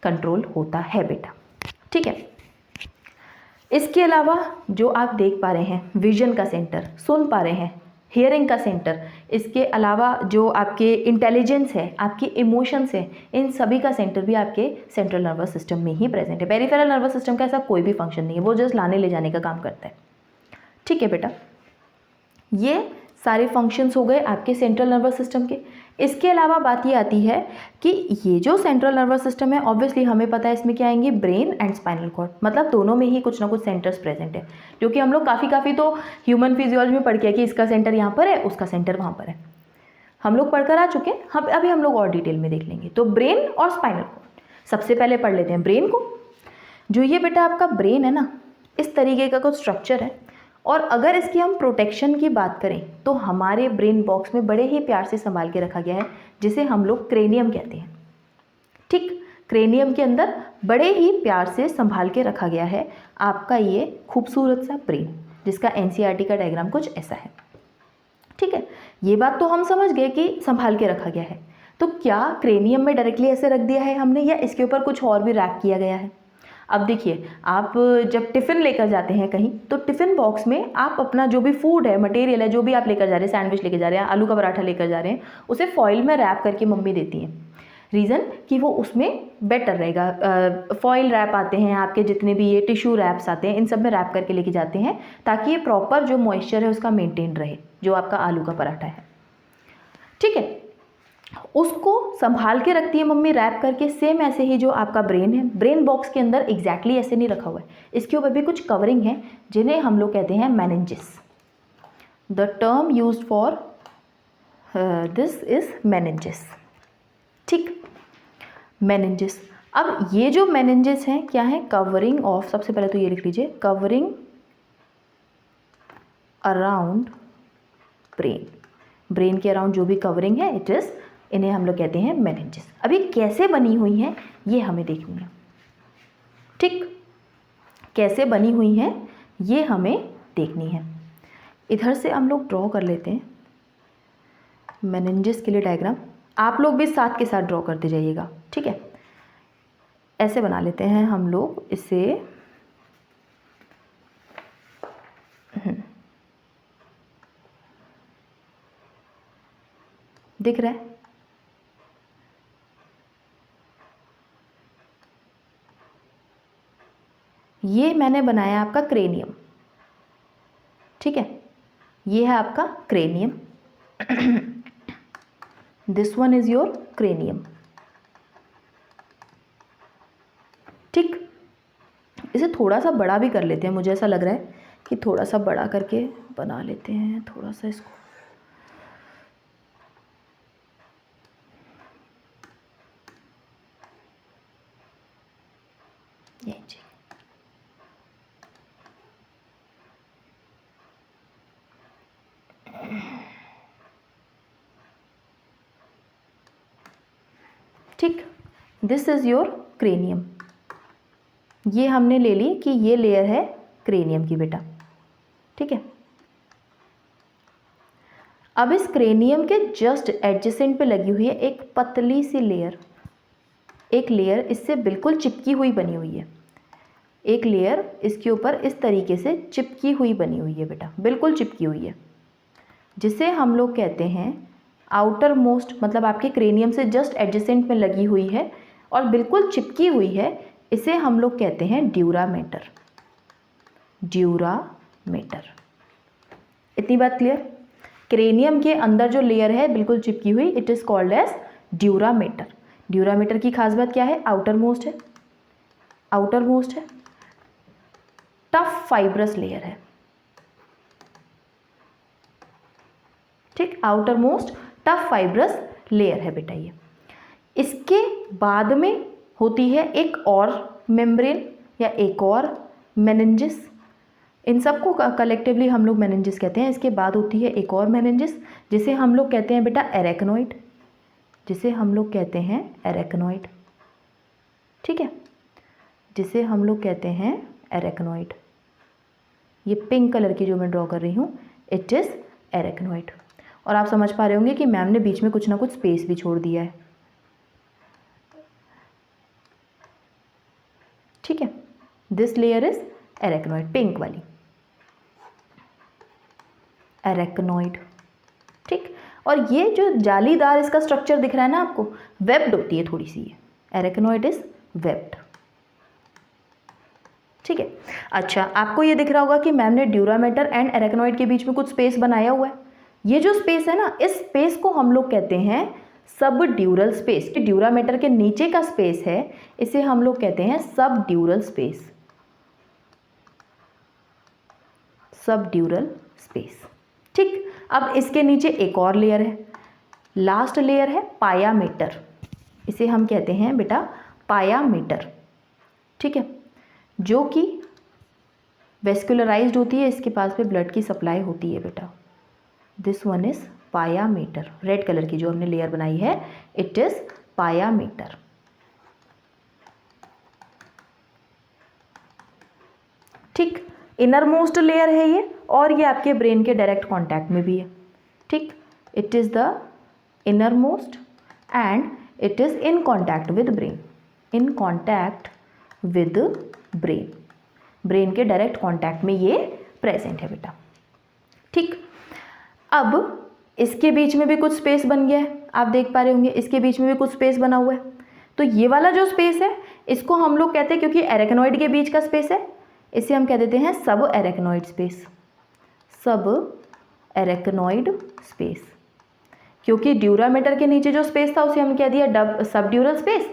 Speaker 1: कंट्रोल होता है बेटा। ठीक है, इसके अलावा जो आप देख पा रहे हैं, विजन का सेंटर, सुन पा रहे हैं, हियरिंग का सेंटर, इसके अलावा जो आपके इंटेलिजेंस है, आपके इमोशंस है, इन सभी का सेंटर भी आपके सेंट्रल नर्वस सिस्टम में ही प्रेजेंट है। पेरिफेरल नर्वस सिस्टम का ऐसा कोई भी फंक्शन नहीं है, वो जस्ट लाने ले जाने का काम करता है। ठीक है बेटा, ये सारे फंक्शंस हो गए आपके सेंट्रल नर्वस सिस्टम के। इसके अलावा बात ये आती है कि ये जो सेंट्रल नर्वस सिस्टम है ऑब्वियसली हमें पता है इसमें क्या आएंगे, ब्रेन एंड स्पाइनल कॉर्ड, मतलब दोनों में ही कुछ ना कुछ सेंटर्स प्रेजेंट है, जो कि हम लोग काफ़ी तो ह्यूमन फिजियोलॉजी में पढ़ के कि इसका सेंटर यहाँ पर है, उसका सेंटर वहाँ पर है, हम लोग पढ़कर आ चुके हैं। हम अभी हम लोग और डिटेल में देख लेंगे। तो ब्रेन और स्पाइनल कॉर्ड, सबसे पहले पढ़ लेते हैं ब्रेन को। जो ये बेटा आपका ब्रेन है ना, इस तरीके का कुछ स्ट्रक्चर है, और अगर इसकी हम प्रोटेक्शन की बात करें तो हमारे ब्रेन बॉक्स में बड़े ही प्यार से संभाल के रखा गया है, जिसे हम लोग क्रेनियम कहते हैं। ठीक, क्रेनियम के अंदर बड़े ही प्यार से संभाल के रखा गया है आपका ये खूबसूरत सा ब्रेन, जिसका एनसीईआरटी का डायग्राम कुछ ऐसा है। ठीक है, ये बात तो हम समझ गए कि संभाल के रखा गया है। तो क्या क्रेनियम में डायरेक्टली ऐसे रख दिया है हमने, या इसके ऊपर कुछ और भी रैप किया गया है? अब देखिए, आप जब टिफ़िन लेकर जाते हैं कहीं, तो टिफ़िन बॉक्स में आप अपना जो भी फूड है, मटेरियल है, जो भी आप लेकर जा रहे हैं, सैंडविच लेकर जा रहे हैं, आलू का पराठा लेकर जा रहे हैं, उसे फॉइल में रैप करके मम्मी देती हैं। रीज़न कि वो उसमें बेटर रहेगा। फॉइल रैप आते हैं आपके, जितने भी ये टिश्यू रैप्स आते हैं, इन सब में रैप करके लेके जाते हैं, ताकि ये प्रॉपर जो मॉइस्चर है उसका मेंटेन रहे, जो आपका आलू का पराठा है। ठीक है, उसको संभाल के रखती है मम्मी रैप करके। सेम ऐसे ही जो आपका ब्रेन है, ब्रेन बॉक्स के अंदर एग्जैक्टली ऐसे नहीं रखा हुआ है, इसके ऊपर भी कुछ कवरिंग है, जिन्हें हम लोग कहते हैं meninges. The term used for this is meninges. ठीक, मेनिंजेस। अब ये जो मेनिंजेस हैं क्या है, कवरिंग ऑफ, सबसे पहले तो ये लिख लीजिए, कवरिंग अराउंड ब्रेन। ब्रेन के अराउंड जो भी कवरिंग है, इट इज, इन्हें हम लोग कहते हैं मेनिंजेस। अभी कैसे बनी हुई हैं ये हमें देखनी है। ठीक, कैसे बनी हुई हैं ये हमें देखनी है। इधर से हम लोग ड्रॉ कर लेते हैं मेनिंजेस के लिए डायग्राम। आप लोग भी साथ के साथ ड्रॉ करते जाइएगा। ठीक है, ऐसे बना लेते हैं हम लोग इसे। दिख रहा है? ये मैंने बनाया आपका क्रेनियम। ठीक है, ये है आपका cranium. This one is your cranium. ठीक, इसे थोड़ा सा बड़ा भी कर लेते हैं, मुझे ऐसा लग रहा है कि थोड़ा सा बड़ा करके बना लेते हैं थोड़ा सा इसको। ये जी, ठीक, दिस इज योर क्रेनियम। ये हमने ले ली कि ये लेयर है क्रेनियम की बेटा। ठीक है, अब इस क्रेनियम के जस्ट एडजेसेंट पे लगी हुई है एक पतली सी लेयर। एक लेयर इससे बिल्कुल चिपकी हुई बनी हुई है। एक लेयर इसके ऊपर इस तरीके से चिपकी हुई बनी हुई है बेटा, बिल्कुल चिपकी हुई है, जिसे हम लोग कहते हैं आउटर मोस्ट, मतलब आपके क्रेनियम से जस्ट एडजेसेंट में लगी हुई है और बिल्कुल चिपकी हुई है, इसे हम लोग कहते हैं ड्यूरामेटर। ड्यूरामेटर। इतनी बात क्लियर? क्रेनियम के अंदर जो लेयर है बिल्कुल चिपकी हुई, it is called as dura mater. Dura mater की खास बात क्या है? आउटर मोस्ट है, आउटर मोस्ट है, टफ फाइब्रस लेयर है। ठीक, outermost tough fibrous layer है बेटा ये। इसके बाद में होती है एक और मेम्ब्रेन या एक और मेनिंजेस। इन सबको कलेक्टिवली हम लोग मेनिंजेस कहते हैं। इसके बाद होती है एक और मेनिंजेस, जिसे हम लोग कहते हैं बेटा एरेक्नोइड, जिसे हम लोग कहते हैं एरेक्नोइड। ठीक है, जिसे हम लोग कहते हैं एरेक्नोइड। ये पिंक कलर की जो मैं ड्रॉ कर रही हूँ, इट इज़ एरेक्नोइड। और आप समझ पा रहे होंगे कि मैम ने बीच में कुछ ना कुछ स्पेस भी छोड़ दिया है। ठीक है, this layer is arachnoid, pink वाली एरेक्नोइड। ठीक, और ये जो जालीदार इसका स्ट्रक्चर दिख रहा है ना आपको, वेब्ड होती है थोड़ी सी ये। Arachnoid is webbed. ठीक है, अच्छा आपको ये दिख रहा होगा कि मैम ने ड्यूरामेटर एंड एरेक्नोइड के बीच में कुछ स्पेस बनाया हुआ है, ये जो स्पेस है ना, इस स्पेस को हम लोग कहते हैं सब ड्यूरल स्पेस। ड्यूरा मैटर के नीचे का स्पेस है, इसे हम लोग कहते हैं सब ड्यूरल स्पेस, सब ड्यूरल स्पेस। ठीक, अब इसके नीचे एक और लेयर है, लास्ट लेयर है पाया मीटर, इसे हम कहते हैं बेटा पाया मीटर। ठीक है, जो कि वेस्कुलराइज्ड होती है, इसके पास में ब्लड की सप्लाई होती है बेटा। दिस वन इज पाया मीटर, रेड कलर की जो हमने लेयर बनाई है, इट इज पाया मीटर। ठीक, इनर मोस्ट लेयर है ये, और ये आपके ब्रेन के डायरेक्ट कांटेक्ट में भी है। ठीक, it is the inner most and it is in contact with brain, in contact with brain, brain के डायरेक्ट कांटेक्ट में ये प्रेजेंट है बेटा। ठीक, अब इसके बीच में भी कुछ स्पेस बन गया है, आप देख पा रहे होंगे इसके बीच में भी कुछ स्पेस बना हुआ है। तो ये वाला जो स्पेस है इसको हम लोग कहते हैं, क्योंकि एरेक्नॉइड के बीच का स्पेस है, इसे हम कह देते हैं सब एरेक्नॉइड स्पेस, सब एरेक्नॉइड स्पेस। क्योंकि ड्यूरा मैटर के नीचे जो स्पेस था उसे हम कह दिया सब ड्यूरल स्पेस,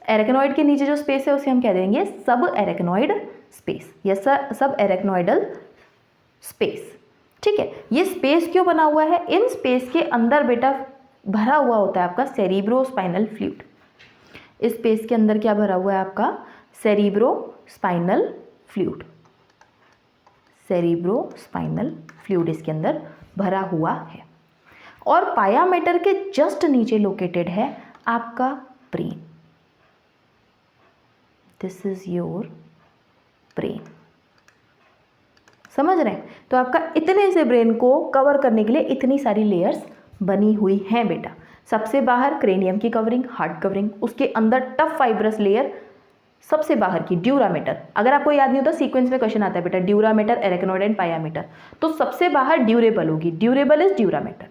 Speaker 1: एरेक्नॉइड के नीचे जो स्पेस है उसे हम कह देंगे सब एरेक्नॉइड स्पेस या सब एरेक्नॉइडल स्पेस। ठीक है, ये स्पेस क्यों बना हुआ है? इन स्पेस के अंदर बेटा भरा हुआ होता है आपका सेरिब्रोस्पाइनल फ्लूइड। इस स्पेस के अंदर क्या भरा हुआ है आपका? सेरिब्रोस्पाइनल फ्लूइड, सेरिब्रोस्पाइनल फ्लूइड इसके अंदर भरा हुआ है। और पाया मैटर के जस्ट नीचे लोकेटेड है आपका brain, this is your brain. समझ रहे हैं? तो आपका इतने से ब्रेन को कवर करने के लिए इतनी सारी लेयर्स बनी हुई हैं बेटा। सबसे बाहर क्रेनियम की कवरिंग, हार्ट कवरिंग, उसके अंदर टफ फाइब्रस लेयर, सबसे बाहर की ड्यूरा मैटर। अगर आपको याद नहीं होता सीक्वेंस में क्वेश्चन आता है बेटा, ड्यूरा मैटर, एरेक्नॉइड एंड पाया मैटर। तो सबसे बाहर ड्यूरेबल होगी, ड्यूरेबल इज ड्यूरा मैटर,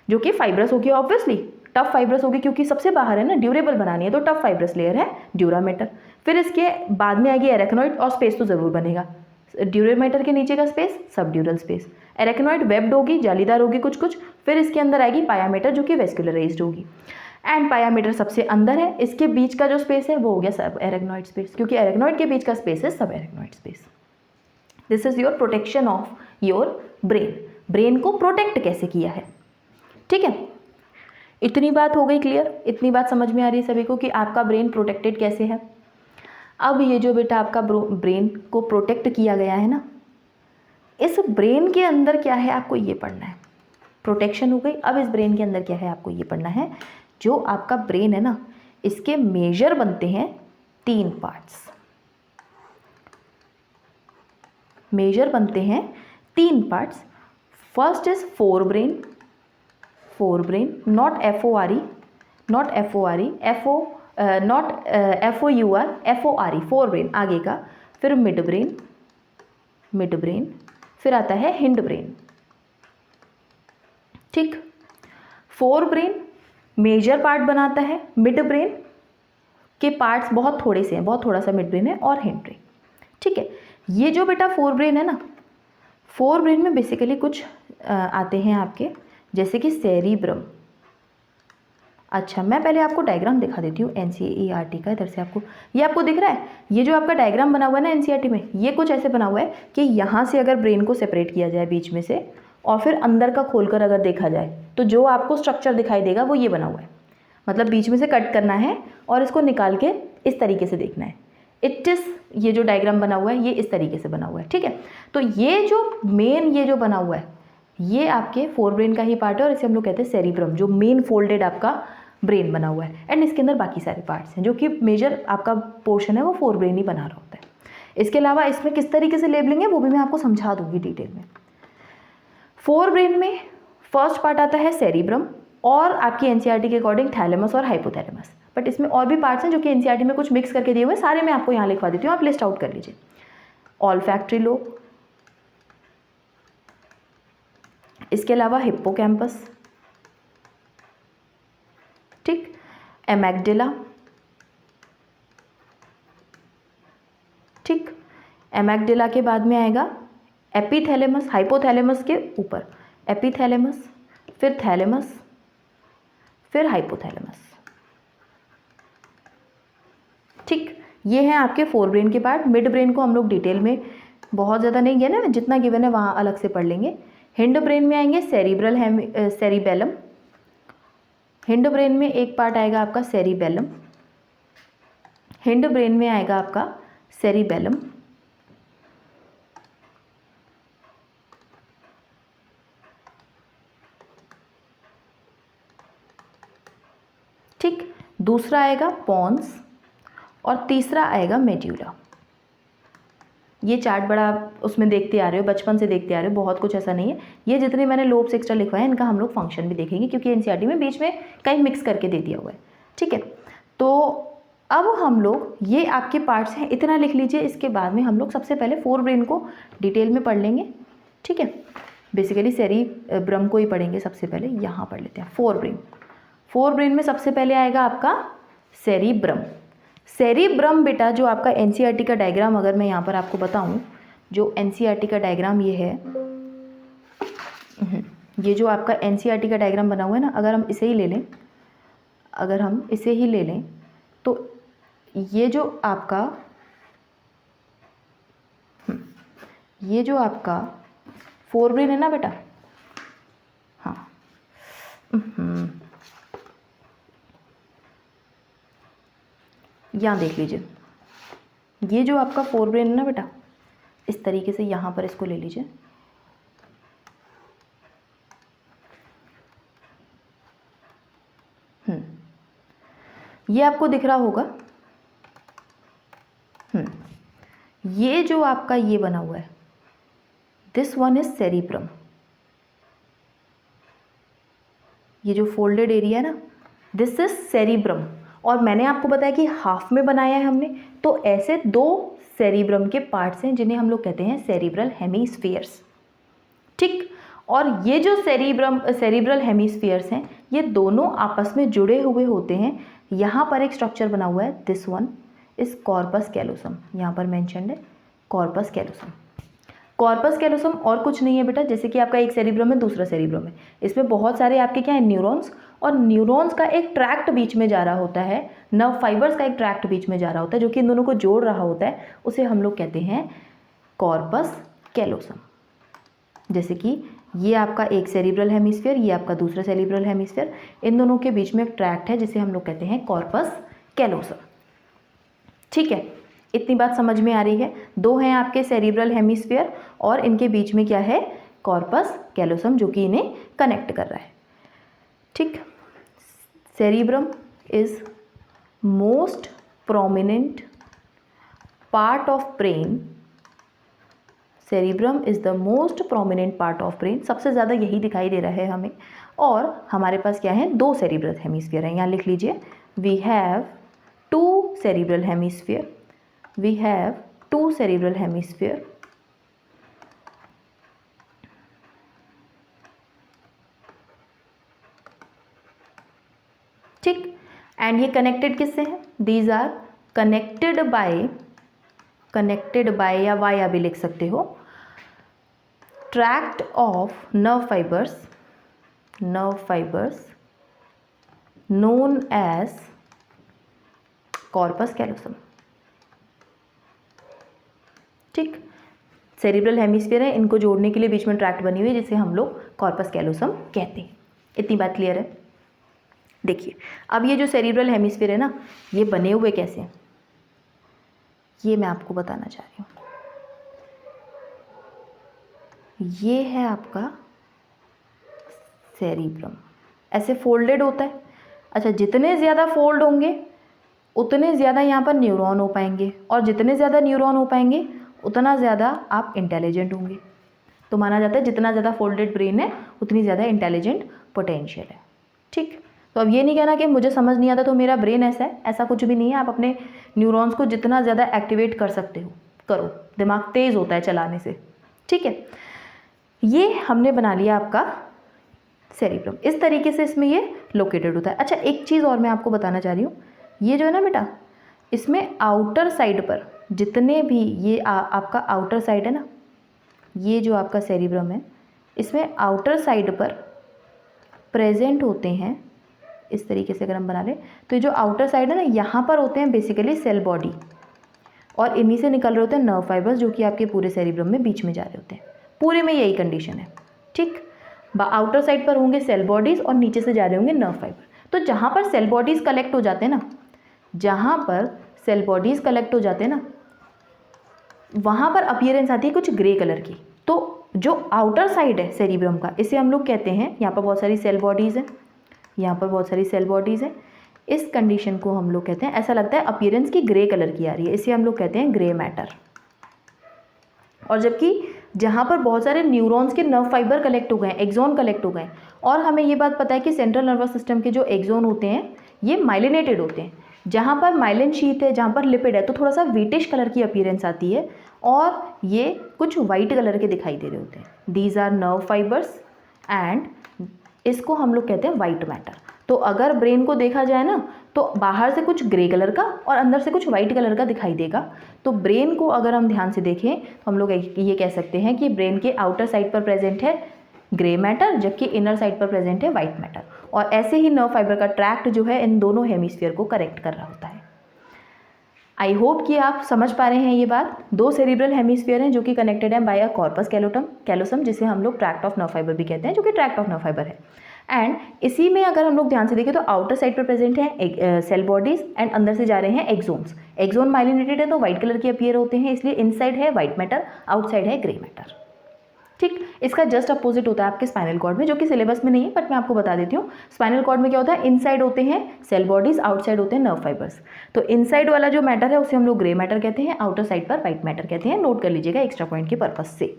Speaker 1: जो कि फाइब्रस होगी ऑब्वियसली, टफ फाइब्रस होगी क्योंकि सबसे बाहर है ना, ड्यूरेबल बनानी है तो टफ फाइब्रस लेयर है ड्यूरा मैटर। फिर इसके बाद में आएगी एरेक्नॉइड, और स्पेस तो जरूर बनेगा। ड्यूरा मैटर के नीचे का स्पेस सब ड्यूरल स्पेस, एरेक्नॉइड वेब्ड होगी, जालीदार होगी कुछ कुछ। फिर इसके अंदर आएगी पाया मैटर जो कि वेस्कुलराइज्ड होगी, एंड पाया मैटर सबसे अंदर है। इसके बीच का जो स्पेस है वो हो गया सब एरेक्नॉइड स्पेस, क्योंकि एरेक्नॉइड के बीच का स्पेस है सब arachnoid space. This is your protection of your brain. Brain को प्रोटेक्ट कैसे किया है, ठीक है। इतनी बात हो गई क्लियर, इतनी बात समझ में आ रही है सभी को कि आपका ब्रेन प्रोटेक्टेड कैसे है। अब ये जो बेटा आपका ब्रेन को प्रोटेक्ट किया गया है ना, इस ब्रेन के अंदर क्या है आपको ये पढ़ना है। प्रोटेक्शन हो गई, अब इस ब्रेन के अंदर क्या है आपको ये पढ़ना है। जो आपका ब्रेन है ना, इसके मेजर बनते हैं 3 पार्ट्स, मेजर बनते हैं 3 parts. First is fore brain, fore brain, not FORE, not FORE, not FOUR, FORE, fore brain आगे का। फिर मिड ब्रेन, मिड ब्रेन, फिर आता है हिंड ब्रेन। ठीक, फोर ब्रेन मेजर पार्ट बनाता है, मिड ब्रेन के पार्ट्स बहुत थोड़े से हैं, बहुत थोड़ा सा मिड ब्रेन है और हिंड ब्रेन। ठीक है, ये जो बेटा फोर ब्रेन है ना, फोर ब्रेन में बेसिकली कुछ आते हैं आपके, जैसे कि सेरिब्रम। अच्छा, मैं पहले आपको डायग्राम दिखा देती हूँ NCERT का। इधर से आपको ये आपको दिख रहा है, ये जो आपका डायग्राम बना हुआ है ना NCERT में, ये कुछ ऐसे बना हुआ है कि यहाँ से अगर ब्रेन को सेपरेट किया जाए बीच में से, और फिर अंदर का खोलकर अगर देखा जाए, तो जो आपको स्ट्रक्चर दिखाई देगा वो ये बना हुआ है। मतलब बीच में से कट करना है और इसको निकाल के इस तरीके से देखना है। इट इज़, ये जो डायग्राम बना हुआ है ये इस तरीके से बना हुआ है। ठीक है, तो ये जो मेन ये जो बना हुआ है ये आपके फोर ब्रेन का ही पार्ट है, और इसे हम लोग कहते हैं सेरिब्रम, जो मेन फोल्डेड आपका ब्रेन बना हुआ है। एंड इसके अंदर बाकी सारे पार्ट्स हैं, जो कि मेजर आपका पोर्शन है वो फोर ब्रेन ही बना रहा होता है। इसके अलावा इसमें किस तरीके से लेबलिंग है वो भी मैं आपको समझा दूंगी डिटेल में। फोर ब्रेन में फर्स्ट पार्ट आता है सेरिब्रम, और आपकी NCERT के अकॉर्डिंग थैलेमस और हाइपोथैलेमस। बट इसमें और भी पार्ट्स हैं जो कि NCERT में कुछ मिक्स करके दिए हुए, सारे मैं आपको यहाँ लिखवा देती हूँ, आप लिस्ट आउट कर लीजिए। ऑल्फैक्टरी लोब, इसके अलावा हिप्पोकैम्पस, ठीक, एमेग्डेला, ठीक, एमेग्डेला के बाद में आएगा एपिथैलेमस, हाइपोथैलेमस के ऊपर एपिथैलेमस, फिर थैलेमस, फिर हाइपोथैलेमस। ठीक, ये हैं आपके फोर ब्रेन के पार्ट। मिड ब्रेन को हम लोग डिटेल में बहुत ज़्यादा नहीं गए ना, जितना गिवन है वहाँ अलग से पढ़ लेंगे। हिंड ब्रेन में आएंगे सेरिब्रल हिंड ब्रेन में एक पार्ट आएगा आपका सेरिबेलम। हिंड ब्रेन में आएगा आपका सेरिबेलम। ठीक, दूसरा आएगा पॉन्स और तीसरा आएगा मेड्यूला। ये चार्ट बड़ा उसमें देखते आ रहे हो, बचपन से देखते आ रहे हो, बहुत कुछ ऐसा नहीं है। ये जितने मैंने लोब्स एक्स्ट्रा लिखवाए हैं इनका हम लोग फंक्शन भी देखेंगे, क्योंकि एनसीईआरटी में बीच में कहीं मिक्स करके दे दिया हुआ है। ठीक है, तो अब हम लोग ये आपके पार्ट्स हैं, इतना लिख लीजिए। इसके बाद में हम लोग सबसे पहले फोर ब्रेन को डिटेल में पढ़ लेंगे। ठीक है, बेसिकली सेरिब्रम को ही पढ़ेंगे सबसे पहले। यहाँ पढ़ लेते हैं फोर ब्रेन। फोर ब्रेन में सबसे पहले आएगा आपका सेरिब्रम। सेरिब्रम बेटा जो आपका एनसीईआरटी का डायग्राम, अगर मैं यहाँ पर आपको बताऊँ, जो एनसीईआरटी का डायग्राम ये है, ये जो आपका एनसीईआरटी का डायग्राम बना हुआ है ना, अगर हम इसे ही ले लें, अगर हम इसे ही ले लें तो ये जो आपका फोर ब्रेन है ना बेटा, हाँ, यहाँ देख लीजिए, ये जो आपका फोर ब्रेन है ना बेटा, इस तरीके से यहाँ पर इसको ले लीजिए। ये आपको दिख रहा होगा। ये जो आपका ये बना हुआ है, दिस वन इज सेरिब्रम। ये जो फोल्डेड एरिया है ना, दिस इज सेरिब्रम। और मैंने आपको बताया कि हाफ में बनाया है हमने, तो ऐसे दो सेरिब्रम के पार्ट्स हैं जिन्हें हम लोग कहते हैं सेरिब्रल हेमीस्फीयर्स। ठीक, और ये जो सेरिब्रल हेमीस्फीयर्स हैं, ये दोनों आपस में जुड़े हुए होते हैं। यहाँ पर एक स्ट्रक्चर बना हुआ है, this one is corpus callosum. यहाँ पर मेंशन्ड है कॉर्पस कैलोसम। कॉर्पस कैलोसम और कुछ नहीं है बेटा, जैसे कि आपका एक सेरिब्रम है, दूसरा सेरिब्रम है, इसमें बहुत सारे आपके क्या है, न्यूरॉन्स, और न्यूरॉन्स का एक ट्रैक्ट बीच में जा रहा होता है, नर्व फाइबर्स का एक ट्रैक्ट बीच में जा रहा होता है, जो कि इन दोनों को जोड़ रहा होता है, उसे हम लोग कहते हैं कॉर्पस कैलोसम। जैसे कि ये आपका एक सेरिब्रल हेमिस्फीयर, ये आपका दूसरा सेरिब्रल हेमिस्फीयर, इन दोनों के बीच में एक ट्रैक्ट है जिसे हम लोग कहते हैं कॉर्पस कैलोसम। ठीक है, इतनी बात समझ में आ रही है। दो हैं आपके सेरिब्रल हेमिस्फीयर और इनके बीच में क्या है, कॉर्पस कैलोसम, जो कि इन्हें कनेक्ट कर रहा है। ठीक, cerebrum is most prominent part of brain. Cerebrum is the most prominent part of brain. सबसे ज़्यादा यही दिखाई दे रहा है हमें। और हमारे पास क्या है, दो सेरिब्रल हेमिस्फीयर हैं। यहाँ लिख लीजिए, we have two cerebral hemisphere. We have two cerebral hemisphere. ठीक, एंड ये कनेक्टेड किससे हैं, दीज आर कनेक्टेड बाय या वाया भी लिख सकते हो, tract of nerve fibers known as corpus callosum. ठीक, सेरिब्रल हेमिस्फीयर है, इनको जोड़ने के लिए बीच में ट्रैक्ट बनी हुई है जिसे हम लोग कॉर्पस कैलोसम कहते हैं। इतनी बात क्लियर है। देखिए, अब ये जो सेरिब्रल हेमिस्फीयर है ना, ये बने हुए कैसे हैं, ये मैं आपको बताना चाह रही हूँ। ये है आपका सेरिब्रम, ऐसे फोल्डेड होता है। अच्छा, जितने ज़्यादा फोल्ड होंगे उतने ज़्यादा यहाँ पर न्यूरॉन हो पाएंगे, और जितने ज़्यादा न्यूरॉन हो पाएंगे उतना ज़्यादा आप इंटेलिजेंट होंगे। तो माना जाता है जितना ज़्यादा फोल्डेड ब्रेन है उतनी ज़्यादा इंटेलिजेंट पोटेंशियल है। ठीक, तो अब ये नहीं कहना कि मुझे समझ नहीं आता तो मेरा ब्रेन ऐसा है, ऐसा कुछ भी नहीं है। आप अपने न्यूरॉन्स को जितना ज़्यादा एक्टिवेट कर सकते हो करो, दिमाग तेज़ होता है चलाने से। ठीक है, ये हमने बना लिया आपका सेरिब्रम। इस तरीके से इसमें ये लोकेटेड होता है। अच्छा, एक चीज़ और मैं आपको बताना चाह रही हूँ, ये जो है ना बेटा, इसमें आउटर साइड पर जितने भी ये आपका आउटर साइड है ना, ये जो आपका सेरिब्रम है, इसमें आउटर साइड पर प्रेजेंट होते हैं, इस तरीके से अगर हम बना लें तो ये जो आउटर साइड है ना, यहाँ पर होते हैं बेसिकली सेल बॉडी, और इन्हीं से निकल रहे होते हैं नर्व फाइबर्स जो कि आपके पूरे सेरिब्रम में बीच में जा रहे होते हैं। पूरे में यही कंडीशन है, ठीक। आउटर साइड पर होंगे सेल बॉडीज़ और नीचे से जा रहे होंगे नर्व फाइबर। तो जहाँ पर सेल बॉडीज़ कलेक्ट हो जाते हैं ना, जहाँ पर सेल बॉडीज़ कलेक्ट हो जाते हैं ना, वहाँ पर अपीयरेंस आती है कुछ ग्रे कलर की। तो जो आउटर साइड है सेरिब्रम का, इसे हम लोग कहते हैं, यहाँ पर बहुत सारी सेल बॉडीज़ हैं, यहाँ पर बहुत सारी सेल बॉडीज़ हैं, इस कंडीशन को हम लोग कहते हैं, ऐसा लगता है अपीयरेंस की ग्रे कलर की आ रही है, इसे हम लोग कहते हैं ग्रे मैटर। और जबकि जहाँ पर बहुत सारे न्यूरॉन्स के नर्व फाइबर कलेक्ट हो गए, एक्सोन कलेक्ट हो गए, और हमें ये बात पता है कि सेंट्रल नर्वस सिस्टम के जो एक्सोन होते हैं ये माइलिनेटेड होते हैं। जहाँ पर माइलिन शीथ है, जहाँ पर लिपिड है, तो थोड़ा सा व्हीटिश कलर की अपीयरेंस आती है और ये कुछ वाइट कलर के दिखाई दे रहे होते हैं। These are nerve fibers and इसको हम लोग कहते हैं वाइट मैटर। तो अगर ब्रेन को देखा जाए ना, तो बाहर से कुछ ग्रे कलर का और अंदर से कुछ वाइट कलर का दिखाई देगा। तो ब्रेन को अगर हम ध्यान से देखें तो हम लोग ये कह सकते हैं कि ब्रेन के आउटर साइड पर प्रेजेंट है ग्रे मैटर, जबकि इनर साइड पर प्रेजेंट है वाइट मैटर। और ऐसे ही नर्व फाइबर का ट्रैक्ट जो है इन दोनों हेमिस्फीयर को करेक्ट कर रहा होता है। आई होप कि आप समझ पा रहे हैं ये बात। दो सेरिब्रल हेमिस्फीयर हैं जो कि कनेक्टेड है बाय अ कॉर्पस कैलोसम, जिसे हम लोग ट्रैक्ट ऑफ नर्व फाइबर भी कहते हैं, जो कि ट्रैक्ट ऑफ नर्व फाइबर है। एंड इसी में अगर हम लोग ध्यान से देखें तो आउटर साइड पर प्रेजेंट है सेल बॉडीज एंड अंदर से जा रहे हैं एक्सोन्स। एक्सोन माइलिनेटेड है तो वाइट कलर के अपीयर होते हैं, इसलिए इनसाइड है वाइट मैटर, आउटसाइड है ग्रे मैटर, ठीक। इसका जस्ट अपोजिट होता है आपके स्पाइनल कॉर्ड में, जो कि सिलेबस में नहीं है बट मैं आपको बता देती हूँ। स्पाइनल कॉर्ड में क्या होता है, इनसाइड होते हैं सेल बॉडीज, आउटसाइड होते हैं नर्व फाइबर्स। तो इनसाइड वाला जो मैटर है उसे हम लोग ग्रे मैटर कहते हैं, आउटर साइड पर वाइट मैटर कहते हैं। नोट कर लीजिएगा एक्स्ट्रा पॉइंट के पर्पज से,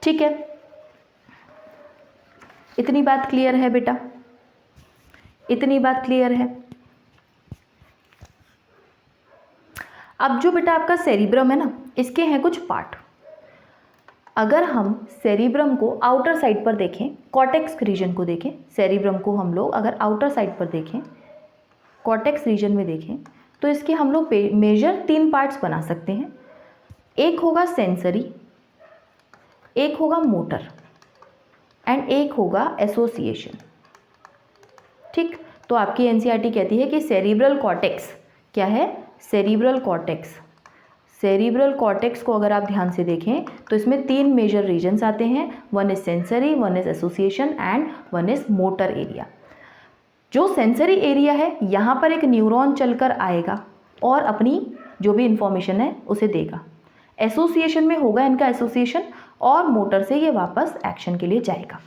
Speaker 1: ठीक है। इतनी बात क्लियर है बेटा, इतनी बात क्लियर है। अब जो बेटा आपका सेरिब्रम है ना, इसके हैं कुछ पार्ट। अगर हम सेरिब्रम को आउटर साइड पर देखें, कॉर्टेक्स रीजन को देखें, सेरिब्रम को हम लोग अगर आउटर साइड पर देखें, कॉर्टेक्स रीजन में देखें, तो इसके हम लोग मेजर 3 पार्ट्स बना सकते हैं। एक होगा सेंसरी, एक होगा मोटर एंड एक होगा एसोसिएशन, ठीक। तो आपकी एनसीईआरटी कहती है कि सेरिब्रल कॉर्टेक्स क्या है, सेरिब्रल कॉर्टेक्स। सेरिब्रल कॉर्टेक्स को अगर आप ध्यान से देखें तो इसमें 3 मेजर रीजन्स आते हैं, one is sensory, one is association and one is motor area. जो सेंसरी एरिया है, यहाँ पर एक न्यूरॉन चलकर आएगा और अपनी जो भी इंफॉर्मेशन है उसे देगा। एसोसिएशन में होगा इनका एसोसिएशन और मोटर से ये वापस एक्शन के लिए जाएगा।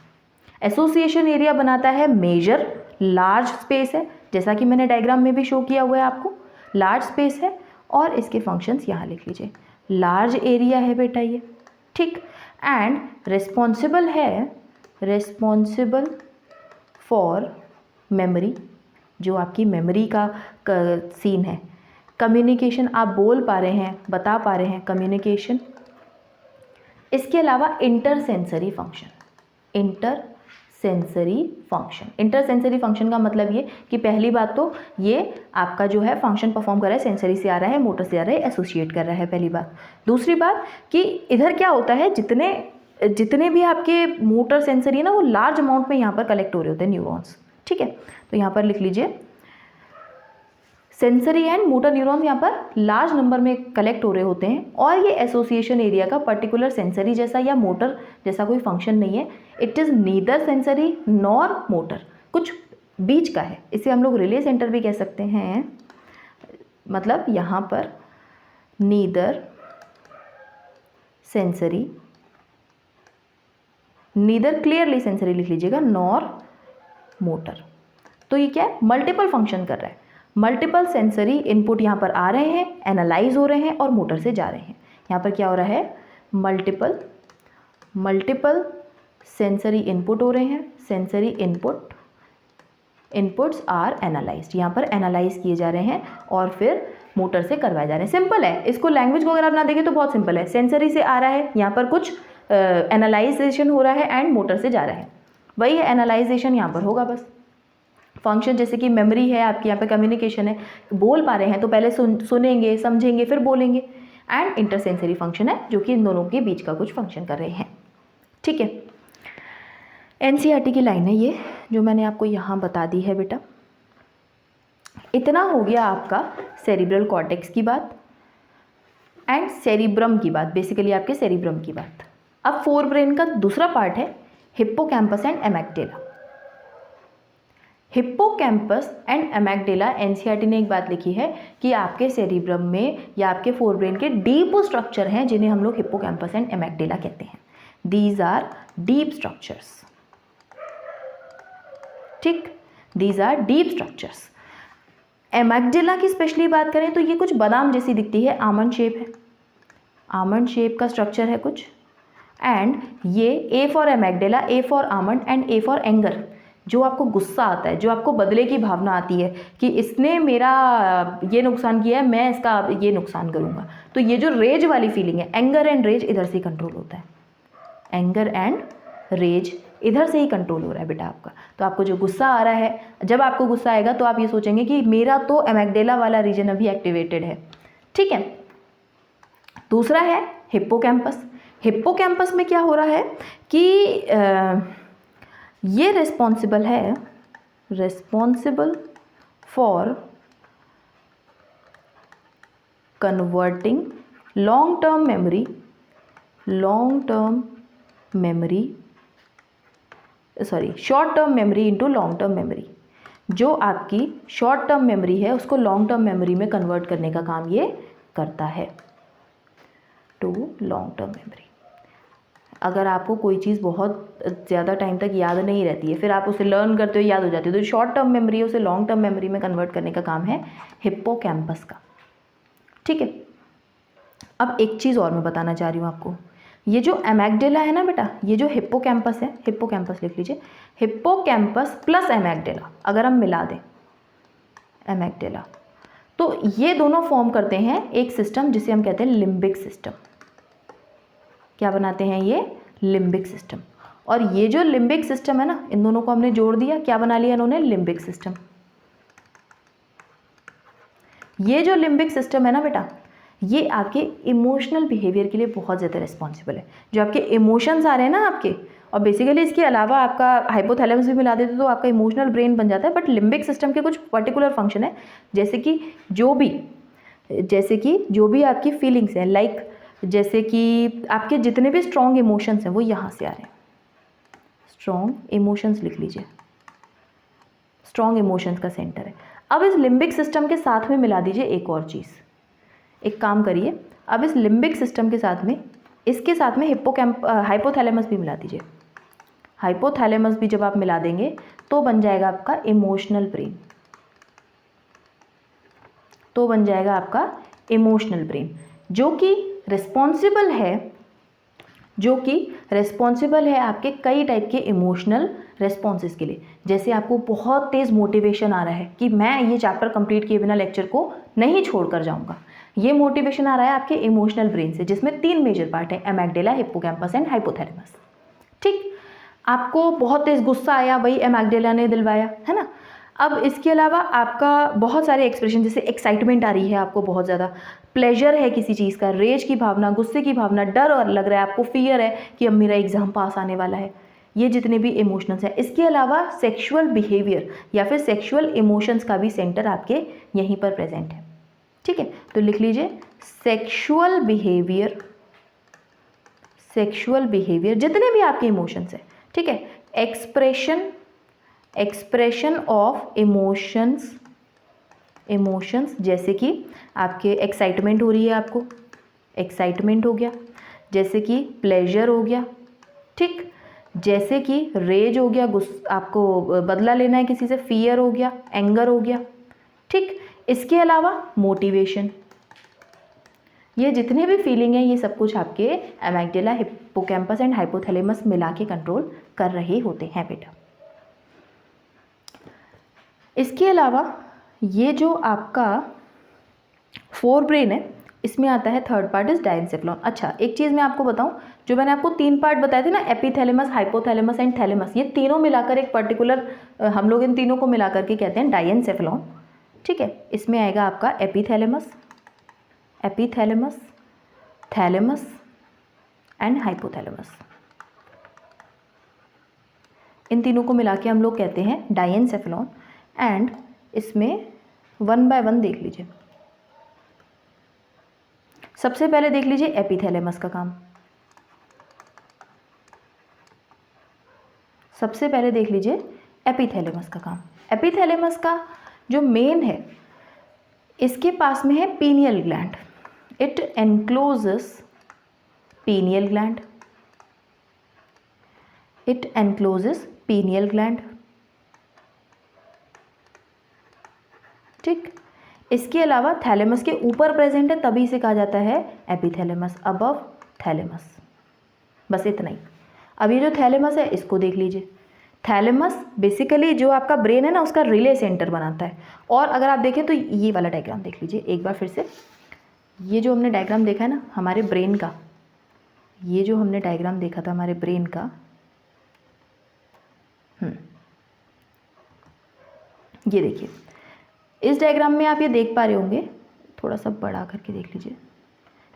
Speaker 1: एसोसिएशन एरिया बनाता है मेजर लार्ज स्पेस है, जैसा कि मैंने डायग्राम में भी शो किया हुआ है आपको, लार्ज स्पेस है और इसके फंक्शंस यहाँ लिख लीजिए। लार्ज एरिया है बेटा ये, ठीक। एंड रिस्पॉन्सिबल है, रिस्पॉन्सिबल फॉर मेमोरी, जो आपकी मेमोरी का सीन है। कम्युनिकेशन, आप बोल पा रहे हैं, बता पा रहे हैं, कम्युनिकेशन। इसके अलावा इंटरसेंसरी फंक्शन, इंटरसेंसरी फंक्शन। इंटरसेंसरी फंक्शन का मतलब ये कि पहली बात तो ये आपका जो है फंक्शन परफॉर्म कर रहा है, सेंसरी से आ रहा है, मोटर से आ रहा है, एसोसिएट कर रहा है, पहली बात। दूसरी बात कि इधर क्या होता है, जितने भी आपके मोटर सेंसरी है ना, वो लार्ज अमाउंट में यहाँ पर कलेक्ट हो रहे होते हैं न्यूरॉन्स, ठीक है। तो यहाँ पर लिख लीजिए सेंसरी एंड मोटर न्यूरॉन्स यहाँ पर लार्ज नंबर में कलेक्ट हो रहे होते हैं, और ये एसोसिएशन एरिया का पर्टिकुलर सेंसरी जैसा या मोटर जैसा कोई फंक्शन नहीं है। It is neither sensory nor motor, कुछ बीच का है। इसे हम लोग रिले सेंटर भी कह सकते हैं, मतलब यहाँ पर neither sensory, neither clearly sensory लिख लीजिएगा, नॉर मोटर। तो ये क्या है, मल्टीपल फंक्शन कर रहा है। मल्टीपल सेंसरी इनपुट यहाँ पर आ रहे हैं, एनालाइज हो रहे हैं और मोटर से जा रहे हैं। यहाँ पर क्या हो रहा है, मल्टीपल सेंसरी इनपुट हो रहे हैं, सेंसरी इनपुट्स आर एनालाइज्ड, यहाँ पर एनालाइज किए जा रहे हैं और फिर मोटर से करवाए जा रहे हैं। सिंपल है, इसको लैंग्वेज को अगर आप ना देखें तो बहुत सिंपल है। सेंसरी से आ रहा है, यहाँ पर कुछ एनालाइजेशन हो रहा है एंड मोटर से जा रहा है, वही है एनालाइजेशन यहाँ पर होगा बस। फंक्शन जैसे कि मेमोरी है आपकी, यहाँ पे कम्युनिकेशन है, बोल पा रहे हैं तो पहले सुनेंगे, समझेंगे, फिर बोलेंगे। एंड इंटरसेंसरी फंक्शन है जो कि इन दोनों के बीच का कुछ फंक्शन कर रहे हैं, ठीक है। एनसीईआरटी की लाइन है ये, जो मैंने आपको यहाँ बता दी है बेटा। इतना हो गया आपका सेरिब्रल कॉर्टेक्स की बात एंड सेरिब्रम की बात, बेसिकली आपके सेरिब्रम की बात। अब फोर ब्रेन का दूसरा पार्ट है hippocampus and amygdala. Hippocampus and amygdala, NCERT ने एक बात लिखी है कि आपके सेरिब्रम में या आपके फोर ब्रेन के डीप स्ट्रक्चर हैं जिन्हें हम लोग हिप्पोकैम्पस एंड एमेग्डाला कहते हैं। दीज आर डीप स्ट्रक्चर्स, ठीक, दीज आर डीप स्ट्रक्चर्स। एमेग्डाला की स्पेशली बात करें तो ये कुछ बादाम जैसी दिखती है, आमंड शेप है, आमंड शेप का स्ट्रक्चर है कुछ। एंड ये A for amygdala, A for almond and A for anger, जो आपको गुस्सा आता है, जो आपको बदले की भावना आती है कि इसने मेरा ये नुकसान किया है, मैं इसका ये नुकसान करूँगा, तो ये जो रेज वाली फीलिंग है, एंगर एंड रेज इधर से ही कंट्रोल होता है। एंगर एंड रेज इधर से ही कंट्रोल हो रहा है बेटा आपका। तो आपको जो गुस्सा आ रहा है, जब आपको गुस्सा आएगा तो आप ये सोचेंगे कि मेरा तो एमेग्डाला वाला रीजन अभी एक्टिवेटेड है, ठीक है। दूसरा है हिप्पोकैम्पस। हिप्पोकैम्पस में क्या हो रहा है कि ये रिस्पॉन्सिबल है, responsible for converting long term memory, long term memory, sorry short term memory into long term memory. जो आपकी शॉर्ट टर्म मेमोरी है उसको लॉन्ग टर्म मेमोरी में कन्वर्ट करने का काम ये करता है, टू लॉन्ग टर्म मेमोरी। अगर आपको कोई चीज़ बहुत ज़्यादा टाइम तक याद नहीं रहती है, फिर आप उसे लर्न करते हो, याद हो जाती है, तो जो शॉर्ट टर्म मेमोरी है उसे लॉन्ग टर्म मेमोरी में कन्वर्ट करने का काम है हिप्पोकैम्पस का, ठीक है। अब एक चीज़ और मैं बताना चाह रही हूँ आपको, ये जो एमेग्डाला है ना बेटा, ये जो हिप्पोकैम्पस है, हिप्पोकैम्पस लिख लीजिए, हिप्पोकैम्पस प्लस एमेग्डाला अगर हम मिला दें एमेग्डाला, तो ये दोनों फॉर्म करते हैं एक सिस्टम जिसे हम कहते हैं लिम्बिक सिस्टम। क्या बनाते हैं ये? Limbic system. और ये जो लिम्बिक सिस्टम है ना, इन दोनों को हमने जोड़ दिया, क्या बना लिया इन्होंने? Limbic system. ये जो लिम्बिक सिस्टम है ना बेटा, ये आपके इमोशनल बिहेवियर के लिए बहुत ज़्यादा रिस्पॉन्सिबल है। जो आपके इमोशंस आ रहे हैं ना आपके, और बेसिकली इसके अलावा आपका हाइपोथैलेमस भी मिला देते तो आपका इमोशनल ब्रेन बन जाता है, बट लिम्बिक सिस्टम के कुछ पर्टिकुलर फंक्शन है, जैसे कि जो भी आपकी फीलिंग्स हैं, लाइक जैसे कि आपके जितने भी स्ट्रॉन्ग इमोशंस हैं वो यहाँ से आ रहे हैं। स्ट्रॉन्ग इमोशंस लिख लीजिए, स्ट्रॉन्ग इमोशंस का सेंटर है। अब इस लिम्बिक सिस्टम के साथ में मिला दीजिए एक और चीज़। एक काम करिए, अब इस लिम्बिक सिस्टम के साथ में, इसके साथ में हाइपोथैलेमस भी मिला दीजिए। हाइपोथैलेमस भी जब आप मिला देंगे तो बन जाएगा आपका इमोशनल ब्रेन, तो बन जाएगा आपका इमोशनल ब्रेन, जो कि रिस्पॉन्सिबल है आपके कई टाइप के इमोशनल रेस्पॉन्सेस के लिए। जैसे आपको बहुत तेज़ मोटिवेशन आ रहा है कि मैं ये चैप्टर कंप्लीट किए बिना लेक्चर को नहीं छोड़कर जाऊंगा, ये मोटिवेशन आ रहा है आपके इमोशनल ब्रेन से, जिसमें 3 मेजर पार्ट है, एमेग्डाला, हिप्पोकैम्पस एंड हाइपोथैलेमस, ठीक। आपको बहुत तेज़ गुस्सा आया, वही एमेग्डाला ने दिलवाया, है ना। अब इसके अलावा आपका बहुत सारे एक्सप्रेशन, जैसे एक्साइटमेंट आ रही है आपको बहुत ज़्यादा, प्लेजर है किसी चीज़ का, रेज की भावना, गुस्से की भावना, डर और लग रहा है आपको, फियर है कि अब मेरा एग्ज़ाम पास आने वाला है, ये जितने भी इमोशंस हैं। इसके अलावा सेक्सुअल बिहेवियर या फिर सेक्सुअल इमोशंस का भी सेंटर आपके यहीं पर प्रेजेंट है, ठीक है। तो लिख लीजिए सेक्सुअल बिहेवियर जितने भी आपके इमोशंस हैं, ठीक है। एक्सप्रेशन ऑफ इमोशंस, जैसे कि आपके एक्साइटमेंट हो रही है, आपको एक्साइटमेंट हो गया, जैसे कि प्लेजर हो गया, ठीक, जैसे कि रेज हो गया, आपको बदला लेना है किसी से, फियर हो गया, एंगर हो गया, ठीक। इसके अलावा मोटिवेशन, ये जितने भी फीलिंग है ये सब कुछ आपके एमेग्डाला, हिप्पोकैम्पस एंड हाइपोथैलेमस मिला के कंट्रोल कर रहे होते हैं बेटा। इसके अलावा ये जो आपका फोर ब्रेन है, इसमें आता है थर्ड पार्ट इज डायनसेफलॉन। अच्छा, एक चीज़ मैं आपको बताऊं, जो मैंने आपको 3 पार्ट बताए थे ना, एपीथैलेमस, हाइपोथैलेमस एंड थैलेमस, ये तीनों मिलाकर एक पर्टिकुलर, हम लोग इन तीनों को मिलाकर के कहते हैं डायनसेफलॉन, ठीक है। इसमें आएगा आपका एपीथैलेमस, थैलेमस एंड हाइपोथैलेमस। इन तीनों को मिला के हम लोग कहते हैं डाइएन्सेफेलॉन। एंड इसमें 1 बाय 1 देख लीजिए। सबसे पहले देख लीजिए एपिथैलेमस का काम। सबसे पहले देख लीजिए एपिथैलेमस का काम। एपिथैलेमस का जो मेन है, इसके पास में है pineal gland. It encloses pineal gland. It encloses pineal gland. ठीक, इसके अलावा थैलेमस के ऊपर प्रेजेंट है, तभी इसे कहा जाता है एपिथैलेमस, अबव थैलेमस। बस इतना ही। अब ये जो थैलेमस है इसको देख लीजिए। थैलेमस बेसिकली जो आपका ब्रेन है ना, उसका रिले सेंटर बनाता है। और अगर आप देखें तो ये वाला डायग्राम देख लीजिए एक बार फिर से। ये जो हमने डायग्राम देखा है ना हमारे ब्रेन का, ये जो हमने डायग्राम देखा था हमारे ब्रेन का, ये देखिए। इस डायग्राम में आप ये देख पा रहे होंगे, थोड़ा सा बड़ा करके देख लीजिए।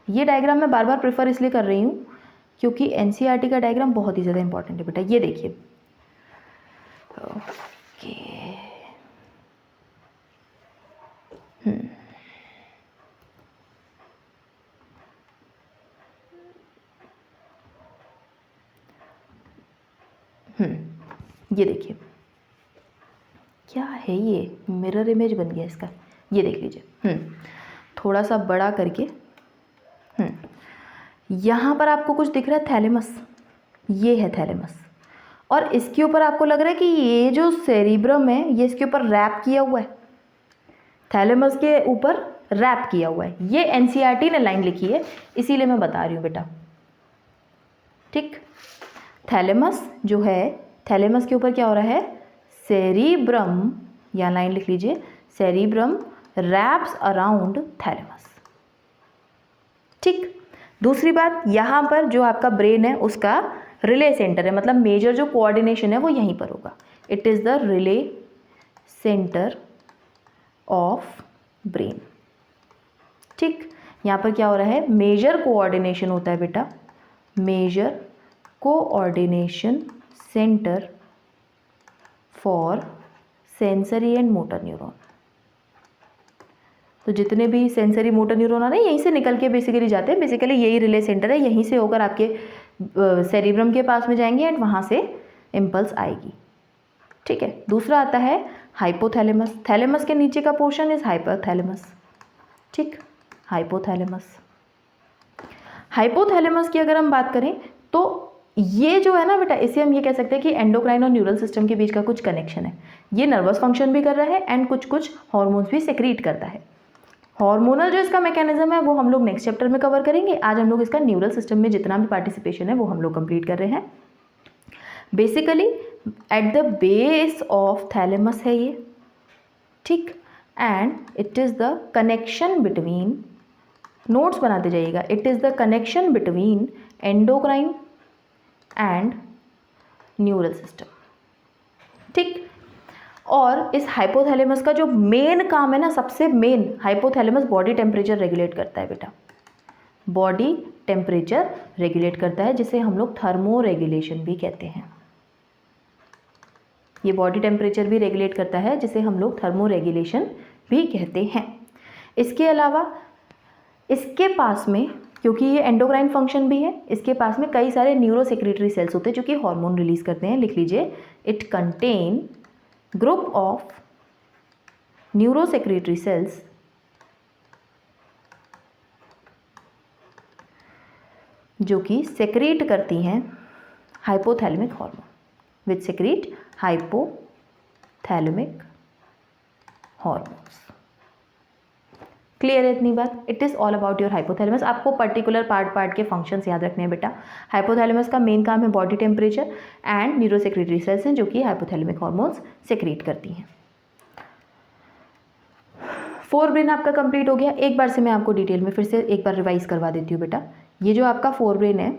Speaker 1: ये डायग्राम मैं बार बार प्रेफर इसलिए कर रही हूँ क्योंकि एनसीईआरटी का डायग्राम बहुत ही ज़्यादा इंपॉर्टेंट है बेटा। ये देखिए, ओके, ये देखिए क्या है, ये मिरर इमेज बन गया इसका। ये देख लीजिए, थोड़ा सा बड़ा करके। यहाँ पर आपको कुछ दिख रहा है, थैलेमस। ये है थैलेमस। और इसके ऊपर आपको लग रहा है कि ये जो सेरिब्रम है ये इसके ऊपर रैप किया हुआ है, थैलेमस के ऊपर रैप किया हुआ है। ये एनसीईआरटी ने लाइन लिखी है, इसीलिए मैं बता रही हूँ बेटा। ठीक, थैलेमस जो है, थैलेमस के ऊपर क्या हो रहा है, सेरिब्रम, या लाइन लिख लीजिए, सेरिब्रम रैप्स अराउंड थैलेमस। ठीक, दूसरी बात, यहाँ पर जो आपका ब्रेन है उसका रिले सेंटर है, मतलब मेजर जो कोऑर्डिनेशन है वो यहीं पर होगा। It is the relay centre of brain. ठीक, यहाँ पर क्या हो रहा है, मेजर कोऑर्डिनेशन होता है बेटा, major coordination center for sensory and motor neuron. तो जितने भी सेंसरी मोटर न्यूरॉन आ रहे हैं यहीं से निकल के बेसिकली जाते हैं। बेसिकली यही रिले सेंटर है, यहीं से होकर आपके सेरिब्रम के पास में जाएंगे एंड वहाँ से इम्पल्स आएगी। ठीक है, दूसरा आता है हाइपोथैलेमस। थैलेमस के नीचे का पोर्शन इज हाइपोथैलेमस। ठीक, हाइपोथैलेमस। हाइपोथैलेमस की अगर हम बात करें तो ये जो है ना बेटा, इसे हम ये कह सकते हैं कि एंडोक्राइन और न्यूरल सिस्टम के बीच का कुछ कनेक्शन है। ये नर्वस फंक्शन भी कर रहा है एंड कुछ कुछ हॉर्मोन्स भी सेक्रीट करता है। हार्मोनल जो इसका मैकेनिज्म है वो हम लोग नेक्स्ट चैप्टर में कवर करेंगे। आज हम लोग इसका न्यूरल सिस्टम में जितना भी पार्टिसिपेशन है वो हम लोग कंप्लीट कर रहे हैं। Basically at the base of thalamus है ये। ठीक, and it is the connection between, notes बनाते जाइएगा, it is the connection between endocrine and neural system. ठीक, और इस हाइपोथैलेमस का जो मेन काम है ना, सबसे main, hypothalamus body temperature regulate करता है बेटा। बॉडी टेम्परेचर रेगुलेट करता है, जिसे हम लोग थर्मो रेगुलेशन भी कहते हैं। ये बॉडी टेम्परेचर भी रेगुलेट करता है, जिसे हम लोग थर्मो रेगुलेशन भी कहते हैं। इसके अलावा इसके पास में, क्योंकि ये एंडोक्राइन फंक्शन भी है, इसके पास में कई सारे न्यूरोसेक्रेटरी सेल्स होते हैं जो कि हार्मोन रिलीज करते हैं। लिख लीजिए, it contain group of neurosecretory cells जो कि सेक्रेट करती हैं हाइपोथैलेमिक हार्मोन, विच सेक्रेट हाइपोथैलेमिक हार्मोन्स। क्लियर है इतनी बात? It is all about your hypothalamus. आपको पर्टिकुलर पार्ट के फंक्शंस याद रखने हैं बेटा। हाइपोथैलेमस का मेन काम है body temperature and neurosecretory cells हैं जो कि हाइपोथैलेमिक हार्मोन्स सेक्रेट करती हैं। फोर ब्रेन आपका कंप्लीट हो गया। एक बार से मैं आपको डिटेल में फिर से एक बार रिवाइज करवा देती हूँ बेटा। ये जो आपका फोर ब्रेन है,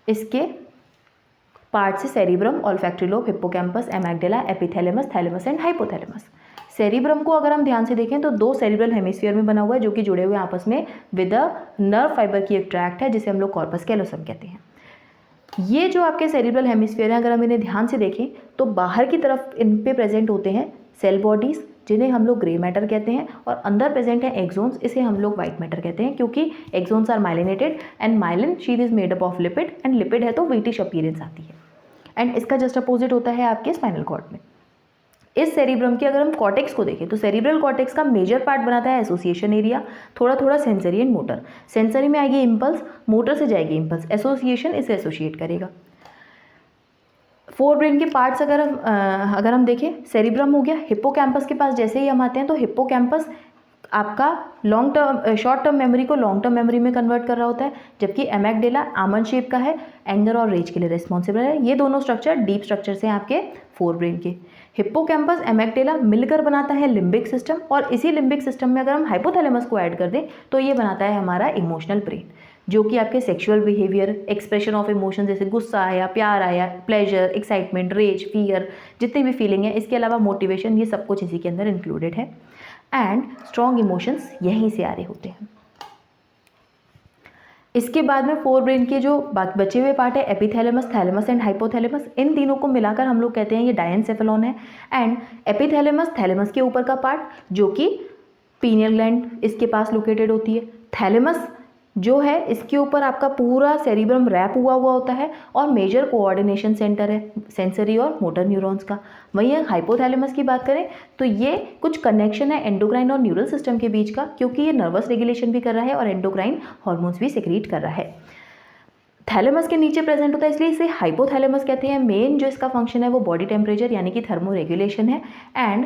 Speaker 1: इसके पार्ट से cerebrum, olfactory lobe, hippocampus, amygdala, epithalamus, thalamus and hypothalamus. Cerebrum को अगर हम ध्यान से देखें तो दो सेरिब्रल हेमिस्फीयर में बना हुआ है जो कि जुड़े हुए आपस में विद अ नर्व फाइबर की एक ट्रैक्ट है जिसे हम लोग कॉर्पस कैलोसम कहते हैं। ये जो आपके सेरिब्रल हेमिस्फीयर हैं, अगर हम इन्हें ध्यान से देखें तो बाहर की तरफ इन पे प्रेजेंट होते हैं सेल बॉडीज़ जिन्हें हम लोग ग्रे मैटर कहते हैं, और अंदर प्रेजेंट है एक्सोन्स, इसे हम लोग वाइट मैटर कहते हैं, क्योंकि axons are myelinated and myelin sheath is made up of lipid, and lipid है तो व्हीटिश अपीयरेंस आती है। एंड इसका जस्ट अपोजिट होता है आपके स्पाइनल कॉर्ड में। इस सेरिब्रम की अगर हम कॉर्टेक्स को देखें तो सेरिब्रल कॉर्टेक्स का मेजर पार्ट बनाता है एसोसिएशन एरिया, थोड़ा थोड़ा सेंसरी एंड मोटर। सेंसरी में आएगी इम्पल्स, मोटर से जाएगी इम्पल्स, एसोसिएशन इसे एसोसिएट करेगा। फोर ब्रेन के पार्ट्स अगर हम देखें, सेरिब्रम हो गया, हिप्पोकैम्पस के पास जैसे ही हम आते हैं तो हिप्पोकैम्पस आपका शॉर्ट टर्म मेमोरी को लॉन्ग टर्म मेमोरी में कन्वर्ट कर रहा होता है, जबकि एमेगडेला आमंड शेप का है, एंगर और रेज के लिए रिस्पॉन्सिबल है। ये दोनों स्ट्रक्चर डीप स्ट्रक्चर्स हैं आपके फोर ब्रेन के। हिप्पोकैम्पस एमेगडेला मिलकर बनाता है लिम्बिक सिस्टम, और इसी लिम्बिक सिस्टम में अगर हम हाइपोथैलेमस को ऐड कर दें तो ये बनाता है हमारा इमोशनल ब्रेन, जो कि आपके sexual behaviour, expression of emotion जैसे गुस्सा आया, प्यार आया, प्लेजर, एक्साइटमेंट, रेज, फियर, जितनी भी फीलिंग है, इसके अलावा मोटिवेशन, ये सब कुछ इसी के अंदर इंक्लूडेड है। एंड स्ट्रॉन्ग इमोशंस यहीं से आ रहे होते हैं। इसके बाद में फोर ब्रेन के जो बचे हुए पार्ट है एपिथैलेमस, थैलेमस एंड हाइपोथैलेमस, इन तीनों को मिलाकर हम लोग कहते हैं ये डायनसेफेलॉन है। एंड एपिथैलेमस थैलेमस के ऊपर का पार्ट जो कि पीनियल ग्लैंड इसके पास लोकेटेड होती है। थैलेमस जो है इसके ऊपर आपका पूरा सेरिब्रम रैप हुआ होता है और मेजर कोऑर्डिनेशन सेंटर है सेंसरी और मोटर न्यूरॉन्स का। वहीं हाइपोथैलेमस की बात करें तो ये कुछ कनेक्शन है एंडोक्राइन और न्यूरल सिस्टम के बीच का, क्योंकि ये नर्वस रेगुलेशन भी कर रहा है और एंडोक्राइन हार्मोन्स भी सिक्रीट कर रहा है। थैलेमस के नीचे प्रेजेंट होता है इसलिए इसे हाइपोथैलेमस कहते हैं। मेन जो इसका फंक्शन है वो बॉडी टेम्परेचर यानी कि थर्मो रेगुलेशन है। एंड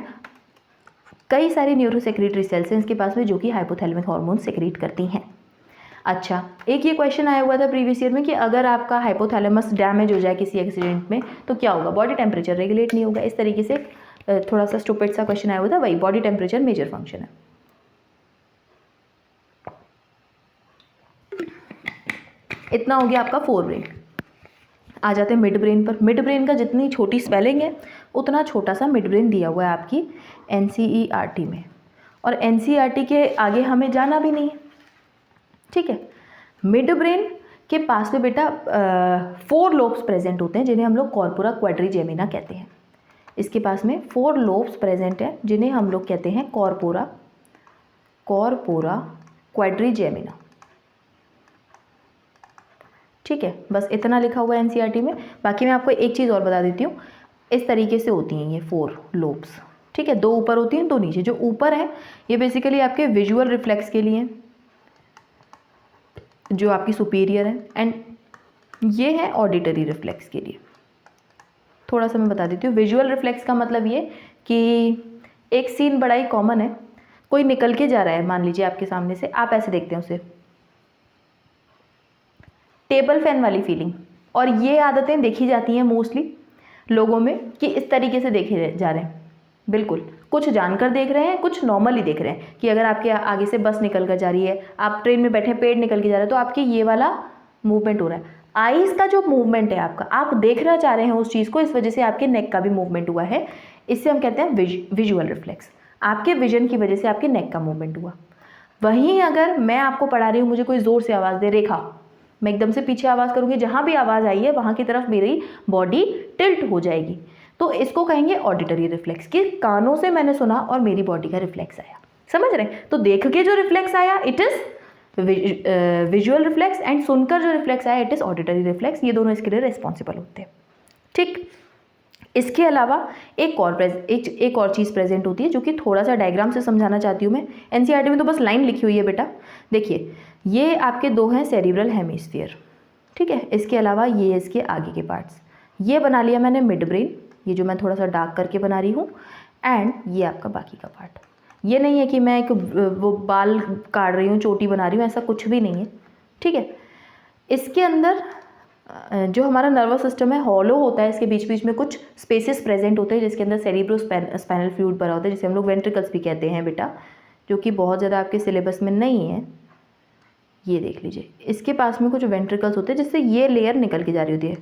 Speaker 1: कई सारी न्यूरोसेक्रेटरी सेल्स हैं इसके पास में जो कि हाइपोथैलेमिक हार्मोन सिक्रीट करती हैं। अच्छा, एक ये क्वेश्चन आया हुआ था प्रीवियस ईयर में कि अगर आपका हाइपोथैलेमस डैमेज हो जाए किसी एक्सीडेंट में तो क्या होगा, बॉडी टेम्परेचर रेगुलेट नहीं होगा। इस तरीके से थोड़ा सा स्टूपिड सा क्वेश्चन आया हुआ था, वही बॉडी टेम्परेचर मेजर फंक्शन है। इतना हो गया आपका फोर ब्रेन। आ जाते हैं मिड ब्रेन पर। मिड ब्रेन का जितनी छोटी स्पेलिंग है उतना छोटा सा मिड ब्रेन दिया हुआ है आपकी NCERT में, और NCERT के आगे हमें जाना भी नहीं है, ठीक है। मिड ब्रेन के पास में बेटा 4 लोब्स प्रेजेंट होते हैं जिन्हें हम लोग कॉर्पोरा क्वाड्रिजेमिना कहते हैं। इसके पास में 4 लोब्स प्रेजेंट हैं जिन्हें हम लोग कहते हैं कॉर्पोरा क्वाड्रिजेमिना, ठीक है। बस इतना लिखा हुआ है NCERT में। बाकी मैं आपको एक चीज़ और बता देती हूँ, इस तरीके से होती हैं ये 4 लोब्स, ठीक है। 2 ऊपर होती हैं, 2 नीचे। जो ऊपर है ये बेसिकली आपके विजुअल रिफ्लेक्स के लिए, जो आपकी सुपीरियर है, एंड ये है ऑडिटरी रिफ्लेक्स के लिए। थोड़ा सा मैं बता देती हूँ। विजुअल रिफ्लेक्स का मतलब ये कि एक सीन बड़ा ही कॉमन है, कोई निकल के जा रहा है मान लीजिए आपके सामने से, आप ऐसे देखते हैं उसे, टेबल फैन वाली फीलिंग। और ये आदतें देखी जाती हैं मोस्टली लोगों में कि इस तरीके से देखे जा रहे हैं, बिल्कुल कुछ जानकर देख रहे हैं, कुछ नॉर्मली देख रहे हैं कि अगर आपके आगे से बस निकल कर जा रही है, आप ट्रेन में बैठे पेड़ निकल के जा रहे हैं, तो आपकी ये वाला मूवमेंट हो रहा है। आईज का जो मूवमेंट है आपका, आप देखना चाह रहे हैं उस चीज़ को, इस वजह से आपके नेक का भी मूवमेंट हुआ है। इससे हम कहते हैं विजुअल रिफ्लेक्स। आपके विजन की वजह से आपके नेक का मूवमेंट हुआ। वहीं अगर मैं आपको पढ़ा रही हूँ, मुझे कोई ज़ोर से आवाज़ दे, रेखा, मैं एकदम से पीछे आवाज़ करूँगी, जहाँ भी आवाज़ आई है वहाँ की तरफ मेरी बॉडी टिल्ट हो जाएगी, तो इसको कहेंगे ऑडिटरी रिफ्लेक्स, कि कानों से मैंने सुना और मेरी बॉडी का रिफ्लेक्स आया। समझ रहे हैं? तो देख के जो रिफ्लेक्स आया it is visual reflex, and सुनकर जो रिफ्लेक्स आया इट इज़ ऑडिटरी रिफ्लेक्स। ये दोनों इसके लिए रिस्पॉन्सिबल होते हैं, ठीक। इसके अलावा एक और चीज़ प्रेजेंट होती है जो कि थोड़ा सा डायग्राम से समझाना चाहती हूँ मैं। NCERT में तो बस लाइन लिखी हुई है बेटा। देखिए, ये आपके 2 हैं सेरिब्रल हेमिस्फीयर, ठीक है। इसके अलावा ये इसके आगे के पार्ट्स, ये बना लिया मैंने मिड ब्रेन, ये जो मैं थोड़ा सा डार्क करके बना रही हूँ, एंड ये आपका बाकी का पार्ट। ये नहीं है कि मैं एक वो बाल काट रही हूँ, चोटी बना रही हूँ, ऐसा कुछ भी नहीं है, ठीक है। इसके अंदर जो हमारा नर्वस सिस्टम है हॉलो होता है, इसके बीच बीच में कुछ स्पेसेस प्रेजेंट होते हैं जिसके अंदर सेरिब्रो स्पाइनल फ्लूइड भरा होता है, जिसे हम लोग वेंट्रिकल्स भी कहते हैं बेटा, जो कि बहुत ज़्यादा आपके सिलेबस में नहीं है। ये देख लीजिए, इसके पास में कुछ वेंट्रिकल्स होते हैं जिससे ये लेयर निकल के जा रही होती है,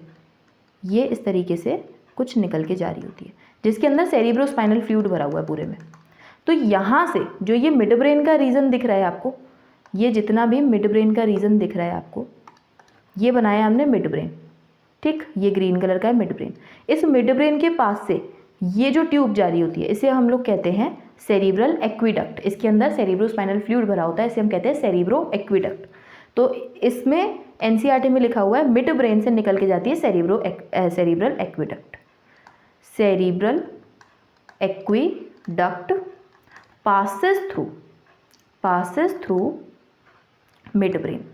Speaker 1: ये इस तरीके से कुछ निकल के जा रही होती है, जिसके अंदर सेरिब्रो स्पाइनल फ्लूइड भरा हुआ है पूरे में। तो यहाँ से जो ये मिड ब्रेन का रीजन दिख रहा है आपको, ये जितना भी मिड ब्रेन का रीजन दिख रहा है आपको, ये बनाया हमने मिड ब्रेन, ठीक, ये ग्रीन कलर का है मिड ब्रेन। इस मिड ब्रेन के पास से ये जो ट्यूब जारी होती है इसे हम लोग कहते हैं सेरिब्रल एक्विडक्ट। इसके अंदर सेरिब्रोस्पाइनल फ्लूइड भरा होता है, इसे हम कहते हैं सेरिब्रो एक्विडक्ट। तो इसमें एनसीईआरटी में लिखा हुआ है मिड ब्रेन से निकल के जाती है cerebral aqueduct. Cerebral aqueduct passes through mid brain.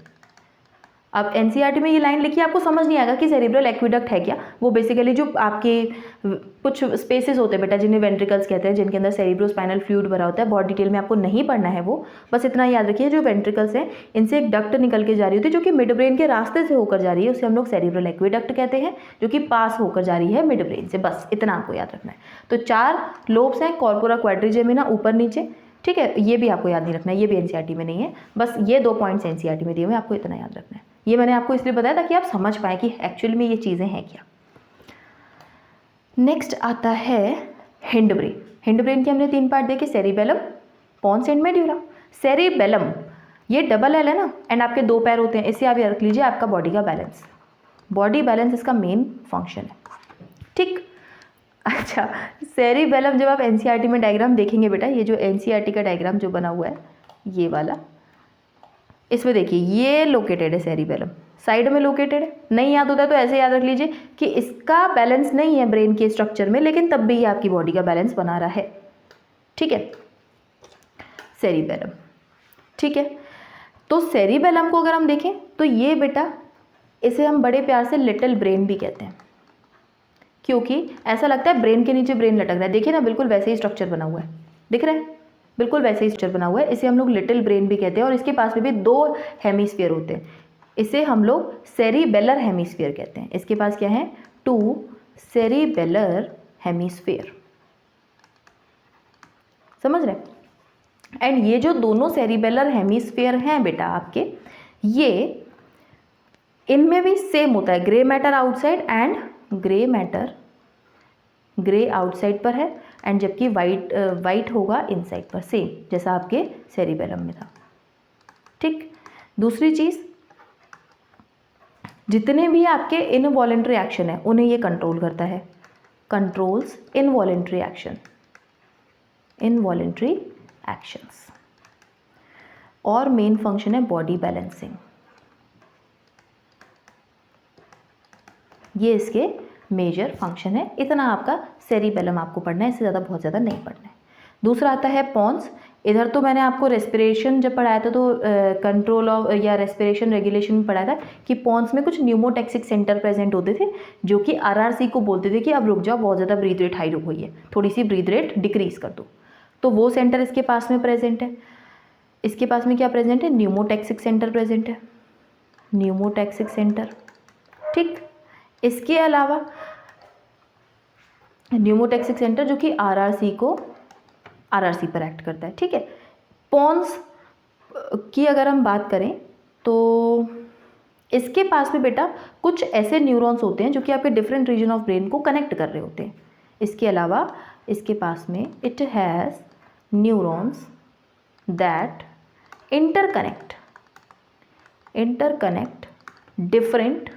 Speaker 1: अब एनसीईआरटी में ये लाइन लिखी, आपको समझ नहीं आएगा कि सेरिब्रल एक्विडक्ट है क्या। वो बेसिकली जो आपके कुछ स्पेसेस होते हैं बेटा जिन्हें वेंट्रिकल्स कहते हैं, जिनके अंदर सेरिब्रोस्पाइनल फ्लूइड भरा होता है। बहुत डिटेल में आपको नहीं पढ़ना है वो, बस इतना याद रखिए जो वेंट्रिकल्स हैं इनसे एक डक्ट निकल के जा रही होती है जो कि मिड ब्रेन के रास्ते से होकर जा रही है, उसे हम लोग सेरिब्रल एक्विडक्ट कहते हैं, जो कि पास होकर जा रही है मिड ब्रेन से। बस इतना आपको याद रखना है। तो 4 लोब्स हैं, कॉर्पोरा क्वाड्रिजेमिना ऊपर नीचे, ठीक है। ये भी आपको याद नहीं रखना है, ये भी एनसीईआरटी में नहीं है, बस ये 2 पॉइंट्स एनसीईआरटी में दिए हुए हैं, आपको इतना याद रखना है। ये मैंने आपको इसलिए बताया ताकि आप समझ पाएँ कि एक्चुअल में ये चीज़ें हैं क्या। नेक्स्ट आता है हिंड ब्रेन। हिंड ब्रेन के हमने 3 पार्ट देखे, cerebellum, pons and medulla. Cerebellum ये डबल एल है ना, एंड आपके 2 पैर होते हैं, इसे आप याद रख लीजिए आपका बॉडी का बैलेंस। बॉडी बैलेंस इसका मेन फंक्शन है, ठीक। अच्छा, सेरिबेलम जब आप एनसीईआरटी में डायग्राम देखेंगे बेटा, ये जो एनसीईआरटी का डायग्राम जो बना हुआ है ये वाला, इसमें देखिए ये लोकेटेड है सेरिबेलम, साइड में लोकेटेड है। नहीं याद होता है तो ऐसे याद रख लीजिए कि इसका बैलेंस नहीं है ब्रेन के स्ट्रक्चर में, लेकिन तब भी ये आपकी बॉडी का बैलेंस बना रहा है, ठीक है। सेरिबेलम, ठीक है। तो सेरिबेलम को अगर हम देखें तो ये बेटा, इसे हम बड़े प्यार से लिटिल ब्रेन भी कहते हैं, क्योंकि ऐसा लगता है ब्रेन के नीचे ब्रेन लटक रहा है। देखिए ना, बिल्कुल वैसे ही स्ट्रक्चर बना हुआ है, दिख रहा है, बिल्कुल वैसे ही स्ट्रक्चर बना हुआ है। इसे हम लोग लिटिल ब्रेन भी कहते हैं, और इसके पास में भी 2 हेमीस्फीयर होते हैं। इसे हम लोग सेरिबेलर हेमीस्फीयर कहते हैं। इसके पास क्या है, 2 सेरिबेलर हेमीस्फीयर, समझ रहे। एंड ये जो दोनों सेरिबेलर हेमीस्फीयर हैं बेटा आपके, ये इनमें भी सेम होता है, grey matter outside and grey outside पर है, एंड जबकि वाइट होगा इनसाइड पर, सेम जैसा आपके सेरिबेलम में था, ठीक। दूसरी चीज़, जितने भी आपके इनवॉलेंट्री एक्शन है उन्हें ये कंट्रोल करता है, कंट्रोल्स इनवॉलेंट्री एक्शंस। और मेन फंक्शन है बॉडी बैलेंसिंग, ये इसके मेजर फंक्शन है। इतना आपका सेरिबेलम आपको पढ़ना है, इससे ज़्यादा बहुत ज़्यादा नहीं पढ़ना है। दूसरा आता है पॉन्स। इधर तो मैंने आपको रेस्पिरेशन जब पढ़ाया था तो कंट्रोल ऑफ या रेस्पिरेशन रेगुलेशन में पढ़ाया था कि पॉन्स में कुछ न्यूमोटैक्सिक सेंटर प्रेजेंट होते थे, जो कि आरआरसी को बोलते थे कि अब रुक जाओ, बहुत ज़्यादा ब्रीथ रेट हाई हुई है, थोड़ी सी ब्रीथ रेट डिक्रीज कर दो। तो वो सेंटर इसके पास में प्रेजेंट है। इसके पास में क्या प्रेजेंट है, न्यूमोटैक्सिक सेंटर प्रेजेंट है, न्यूमोटैक्सिक सेंटर, ठीक। इसके अलावा न्यूमोटैक्सिक सेंटर जो कि आरआरसी पर एक्ट करता है, ठीक है। पॉन्स की अगर हम बात करें तो इसके पास में बेटा कुछ ऐसे न्यूरॉन्स होते हैं जो कि आपके डिफरेंट रीजन ऑफ ब्रेन को कनेक्ट कर रहे होते हैं। इसके अलावा इसके पास में it has neurons that interconnect different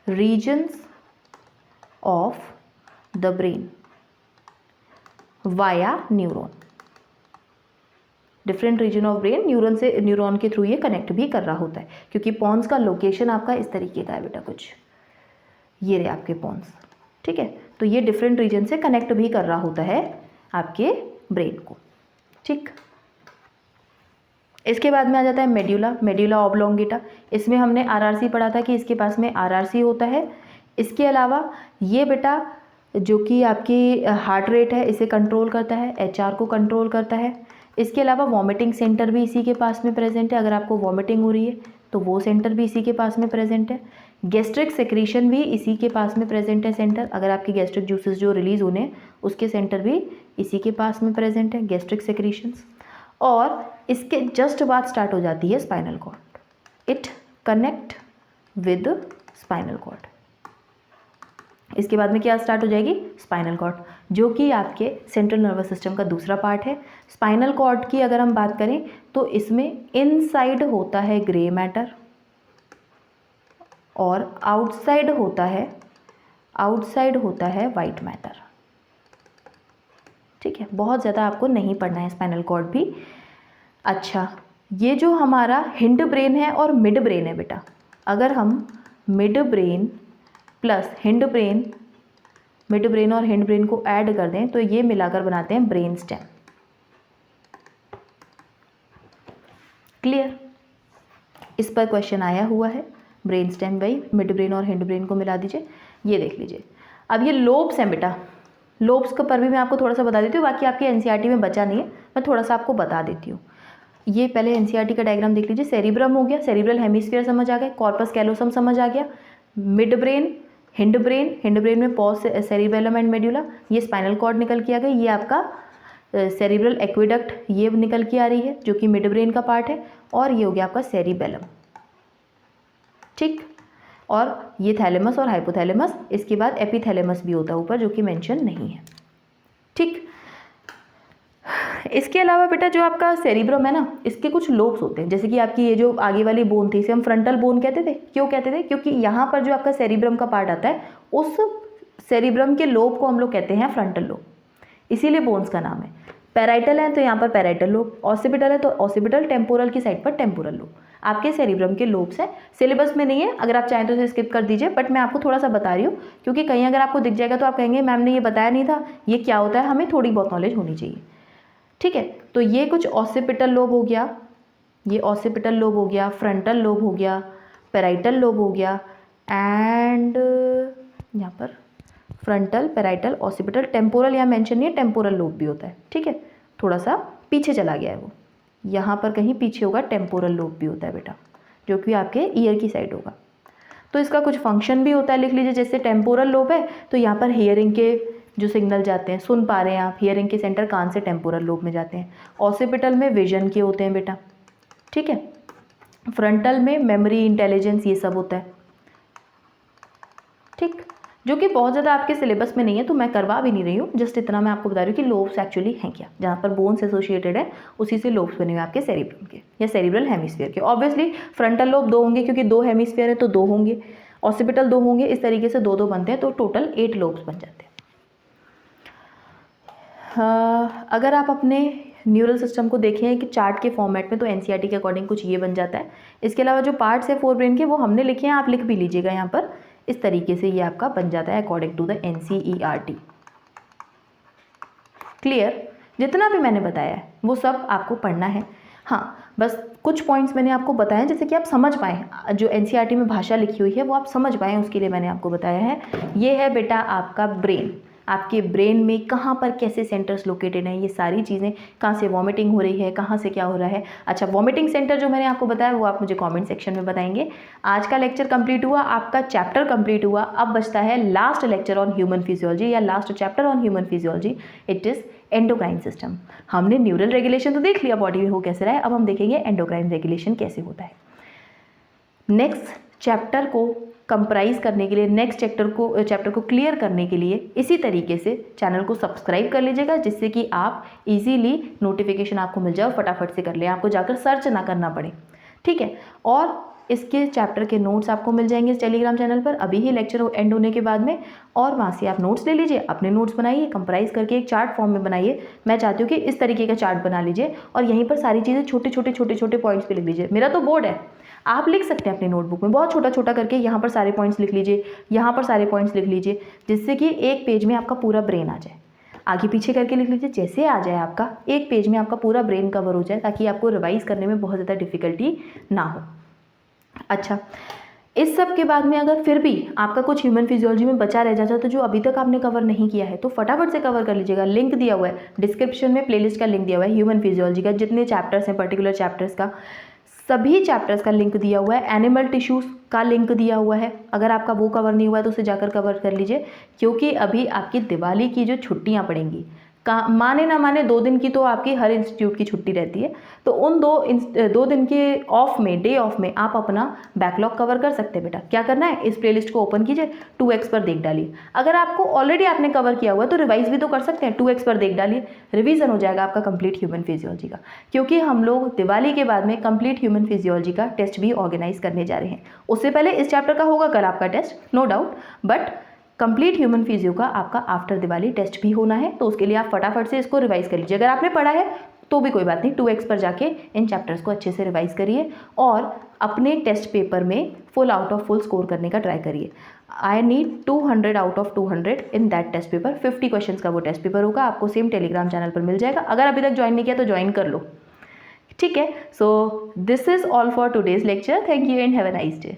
Speaker 1: regions of the brain via neuron। Different region of brain neuron के थ्रू ये कनेक्ट भी कर रहा होता है, क्योंकि पॉन्स का लोकेशन आपका इस तरीके का है बेटा, कुछ ये रहे आपके पॉन्स, ठीक है। तो ये डिफरेंट रीजन से कनेक्ट भी कर रहा होता है आपके ब्रेन को, ठीक। इसके बाद में आ जाता है मेड्यूला ऑब्लोंगेटा। इसमें हमने आरआरसी पढ़ा था कि इसके पास में आरआरसी होता है। इसके अलावा ये बेटा जो कि आपकी हार्ट रेट है इसे कंट्रोल करता है, एचआर को कंट्रोल करता है। इसके अलावा वॉमिटिंग सेंटर भी इसी के पास में प्रेजेंट है, अगर आपको वॉमिटिंग हो रही है तो वो सेंटर भी इसी के पास में प्रेजेंट है। गैस्ट्रिक सेक्रीशन भी इसी के पास में प्रेजेंट है सेंटर, अगर आपकी गैस्ट्रिक जूसेस जो रिलीज होने हैं उसके सेंटर भी इसी के पास में प्रेजेंट है, गैस्ट्रिक सेक्रीशंस। और इसके जस्ट बाद स्टार्ट हो जाती है spinal cord, it connect with spinal cord. इसके बाद में क्या स्टार्ट हो जाएगी, स्पाइनल कॉर्ड, जो कि आपके सेंट्रल नर्वस सिस्टम का दूसरा पार्ट है। स्पाइनल कॉर्ड की अगर हम बात करें तो इसमें इनसाइड होता है ग्रे मैटर, और आउटसाइड होता है वाइट मैटर। ठीक है, बहुत ज़्यादा आपको नहीं पढ़ना है स्पाइनल कॉर्ड भी। अच्छा, ये जो हमारा हिंड ब्रेन है और मिड ब्रेन है बेटा, अगर हम मिड ब्रेन और हिंड ब्रेन को ऐड कर दें तो ये मिलाकर बनाते हैं ब्रेन स्टेम। क्लियर? इस पर क्वेश्चन आया हुआ है, brain stem by mid brain और हिंड ब्रेन को मिला दीजिए। ये देख लीजिए। अब ये लोब्स हैं बेटा, लोब्स का पर भी मैं आपको थोड़ा सा बता देती हूँ, बाकी आपके एनसीईआरटी में बचा नहीं है, मैं थोड़ा सा आपको बता देती हूँ। ये पहले एनसीईआरटी का डायग्राम देख लीजिए। सेरिब्रम हो गया, सेरिब्रल हेमिस्फीयर समझ आ गया, कॉर्पस कैलोसम समझ आ गया, मिड ब्रेन, हिंड ब्रेन में पॉज सेरिबेलम एंड मेड्यूला, ये स्पाइनल कॉर्ड निकल के आ गया, ये आपका सेरिब्रल एक्विडक्ट ये निकल के आ रही है जो कि मिड ब्रेन का पार्ट है, और ये हो गया आपका सेरिबेलम। ठीक, और ये थैलेमस और हाइपोथैलेमस, इसके बाद एपिथैलेमस भी होता है ऊपर जो कि मेंशन नहीं है। ठीक, इसके अलावा बेटा जो आपका सेरिब्रम है ना, इसके कुछ लोब्स होते हैं, जैसे कि आपकी ये जो आगे वाली बोन थी इसे हम फ्रंटल बोन कहते थे। क्यों कहते थे? क्योंकि यहाँ पर जो आपका सेरिब्रम का पार्ट आता है उस सेरिब्रम के लोब को हम लोग कहते हैं फ्रंटल लोब, इसीलिए बोन्स का नाम है। पैराइटल है तो यहाँ पर पैराइटल लोब, ऑसिपिटल है तो ऑसिपिटल, टेम्पोरल की साइड पर टेम्पोरल लोब। आपके सेरिब्रम के लोब्स हैं, सिलेबस में नहीं है, अगर आप चाहें तो इसे स्किप कर दीजिए, बट मैं आपको थोड़ा सा बता रही हूँ क्योंकि कहीं अगर आपको दिख जाएगा तो आप कहेंगे मैम ने ये बताया नहीं था, ये क्या होता है, हमें थोड़ी बहुत नॉलेज होनी चाहिए। ठीक है, तो ये कुछ ऑसिपिटल लोब हो गया, ये ऑसिपिटल लोब हो गया, फ्रंटल लोब हो गया, पैराइटल लोब हो गया, एंड यहाँ पर फ्रंटल, पैराइटल, ऑसिपिटल, टेम्पोरल यहाँ मेंशन नहीं है, टेम्पोरल लोब भी होता है। ठीक है, थोड़ा सा पीछे चला गया है वो, यहाँ पर कहीं पीछे होगा, टेम्पोरल लोब भी होता है बेटा, जो कि आपके ईयर की साइड होगा। तो इसका कुछ फंक्शन भी होता है, लिख लीजिए। जैसे टेम्पोरल लोब है तो यहाँ पर हियरिंग के जो सिग्नल जाते हैं, सुन पा रहे हैं आप, हियरिंग के सेंटर कान से टेम्पोरल लोब में जाते हैं। ऑसिपिटल में विजन के होते हैं बेटा। ठीक है, फ्रंटल में मेमोरी, इंटेलिजेंस, ये सब होता है। ठीक, जो कि बहुत ज़्यादा आपके सिलेबस में नहीं है तो मैं करवा भी नहीं रही हूँ, जस्ट इतना मैं आपको बता रही हूँ कि लोब्स एक्चुअली हैं क्या, जहाँ पर बोन्स एसोसिएटेड है उसी से लोब्स बने हुए आपके सेरिब्रम के या सेरिब्रल हेमिस्फीयर के। ऑब्वियसली फ्रंटल लोब 2 होंगे क्योंकि 2 हेमिस्फीयर है तो 2 होंगे, ऑसिपिटल 2 होंगे, इस तरीके से 2-2 बनते हैं तो टोटल 8 लोब्स बन जाते हैं। अगर आप अपने न्यूरल सिस्टम को देखें कि चार्ट के फॉर्मेट में तो एनसीईआरटी के अकॉर्डिंग कुछ ये बन जाता है। इसके अलावा जो पार्ट्स है फोर ब्रेन के वो हमने लिखे हैं, आप लिख भी लीजिएगा यहाँ पर, इस तरीके से ये आपका बन जाता है according to the NCERT. Clear? जितना भी मैंने बताया है वो सब आपको पढ़ना है। हाँ, बस कुछ पॉइंट्स मैंने आपको बताए जैसे कि आप समझ पाएँ, जो एनसीईआरटी में भाषा लिखी हुई है वो आप समझ पाएँ, उसके लिए मैंने आपको बताया है। ये है बेटा आपका ब्रेन, आपके ब्रेन में कहाँ पर कैसे सेंटर्स लोकेटेड हैं, ये सारी चीज़ें, कहाँ से वॉमिटिंग हो रही है, कहाँ से क्या हो रहा है। अच्छा, वॉमिटिंग सेंटर जो मैंने आपको बताया वो आप मुझे कमेंट सेक्शन में बताएंगे। आज का लेक्चर कंप्लीट हुआ, आपका चैप्टर कंप्लीट हुआ। अब बचता है last lecture on human physiology या last chapter on human physiology, it is endocrine system. हमने न्यूरल रेगुलेशन तो देख लिया, बॉडी में हो कैसे रहा है, अब हम देखेंगे एंडोक्राइन रेगुलेशन कैसे होता है। नेक्स्ट चैप्टर को कंप्राइज करने के लिए, नेक्स्ट चैप्टर को क्लियर करने के लिए इसी तरीके से चैनल को सब्सक्राइब कर लीजिएगा, जिससे कि आप इजीली नोटिफिकेशन आपको मिल जाए, फटाफट से कर लें, आपको जाकर सर्च ना करना पड़े। ठीक है, और इसके चैप्टर के नोट्स आपको मिल जाएंगे इस टेलीग्राम चैनल पर अभी ही लेक्चर एंड होने के बाद में, और वहाँ से आप नोट्स ले लीजिए, अपने नोट्स बनाइए, कंप्राइज करके एक चार्ट फॉर्म में बनाइए। मैं चाहती हूँ कि इस तरीके का चार्ट बना लीजिए और यहीं पर सारी चीज़ें छोटे छोटे पॉइंट्स पे लिख लीजिए। मेरा तो बोर्ड है, आप लिख सकते हैं अपनी नोटबुक में, बहुत छोटा छोटा करके यहाँ पर सारे पॉइंट्स लिख लीजिए, यहाँ पर सारे पॉइंट्स लिख लीजिए, जिससे कि एक पेज में आपका पूरा ब्रेन आ जाए। आगे पीछे करके लिख लीजिए, जैसे आ जाए आपका एक पेज में आपका पूरा ब्रेन कवर हो जाए, ताकि आपको रिवाइज करने में बहुत ज़्यादा डिफिकल्टी ना हो। अच्छा, इस सब के बाद में अगर फिर भी आपका कुछ ह्यूमन फिजियोलॉजी में बचा रह जाता है तो जो अभी तक आपने कवर नहीं किया है तो फटाफट से कवर कर लीजिएगा। लिंक दिया हुआ है डिस्क्रिप्शन में, प्लेलिस्ट का लिंक दिया हुआ है ह्यूमन फिजियोलॉजी का, जितने चैप्टर्स हैं पर्टिकुलर चैप्टर्स का, सभी चैप्टर्स का लिंक दिया हुआ है। एनिमल टिश्यूज़ का लिंक दिया हुआ है, अगर आपका वो कवर नहीं हुआ है तो उसे जाकर कवर कर लीजिए, क्योंकि अभी आपकी दिवाली की जो छुट्टियां पड़ेंगी, माने ना माने 2 दिन की तो आपकी हर इंस्टीट्यूट की छुट्टी रहती है, तो उन 2 दिन के डे ऑफ में आप अपना बैकलॉग कवर कर सकते हैं बेटा। क्या करना है, इस प्लेलिस्ट को ओपन कीजिए, 2x पर देख डालिए। अगर आपको ऑलरेडी आपने कवर किया हुआ है तो रिवाइज भी तो कर सकते हैं, 2x पर देख डालिए, रिवीजन हो जाएगा आपका कंप्लीट ह्यूमन फिजियोलॉजी का। क्योंकि हम लोग दिवाली के बाद में कंप्लीट ह्यूमन फिजियोलॉजी का टेस्ट भी ऑर्गेनाइज करने जा रहे हैं। उससे पहले इस चैप्टर का होगा कल आपका test, no doubt, but complete human physio का आपका आफ्टर दिवाली टेस्ट भी होना है, तो उसके लिए आप फटाफट से इसको रिवाइज कर लीजिए। अगर आपने पढ़ा है तो भी कोई बात नहीं, 2x पर जाके इन चैप्टर्स को अच्छे से रिवाइज करिए और अपने टेस्ट पेपर में full out of full score करने का ट्राई करिए। I need 200 out of 200 in that test paper. 50 question का वो टेस्ट पेपर होगा, आपको सेम टेलीग्राम चैनल पर मिल जाएगा। अगर अभी तक ज्वाइन नहीं किया तो ज्वाइन कर लो, ठीक है। So this is all for today's lecture. Thank you and have a nice day.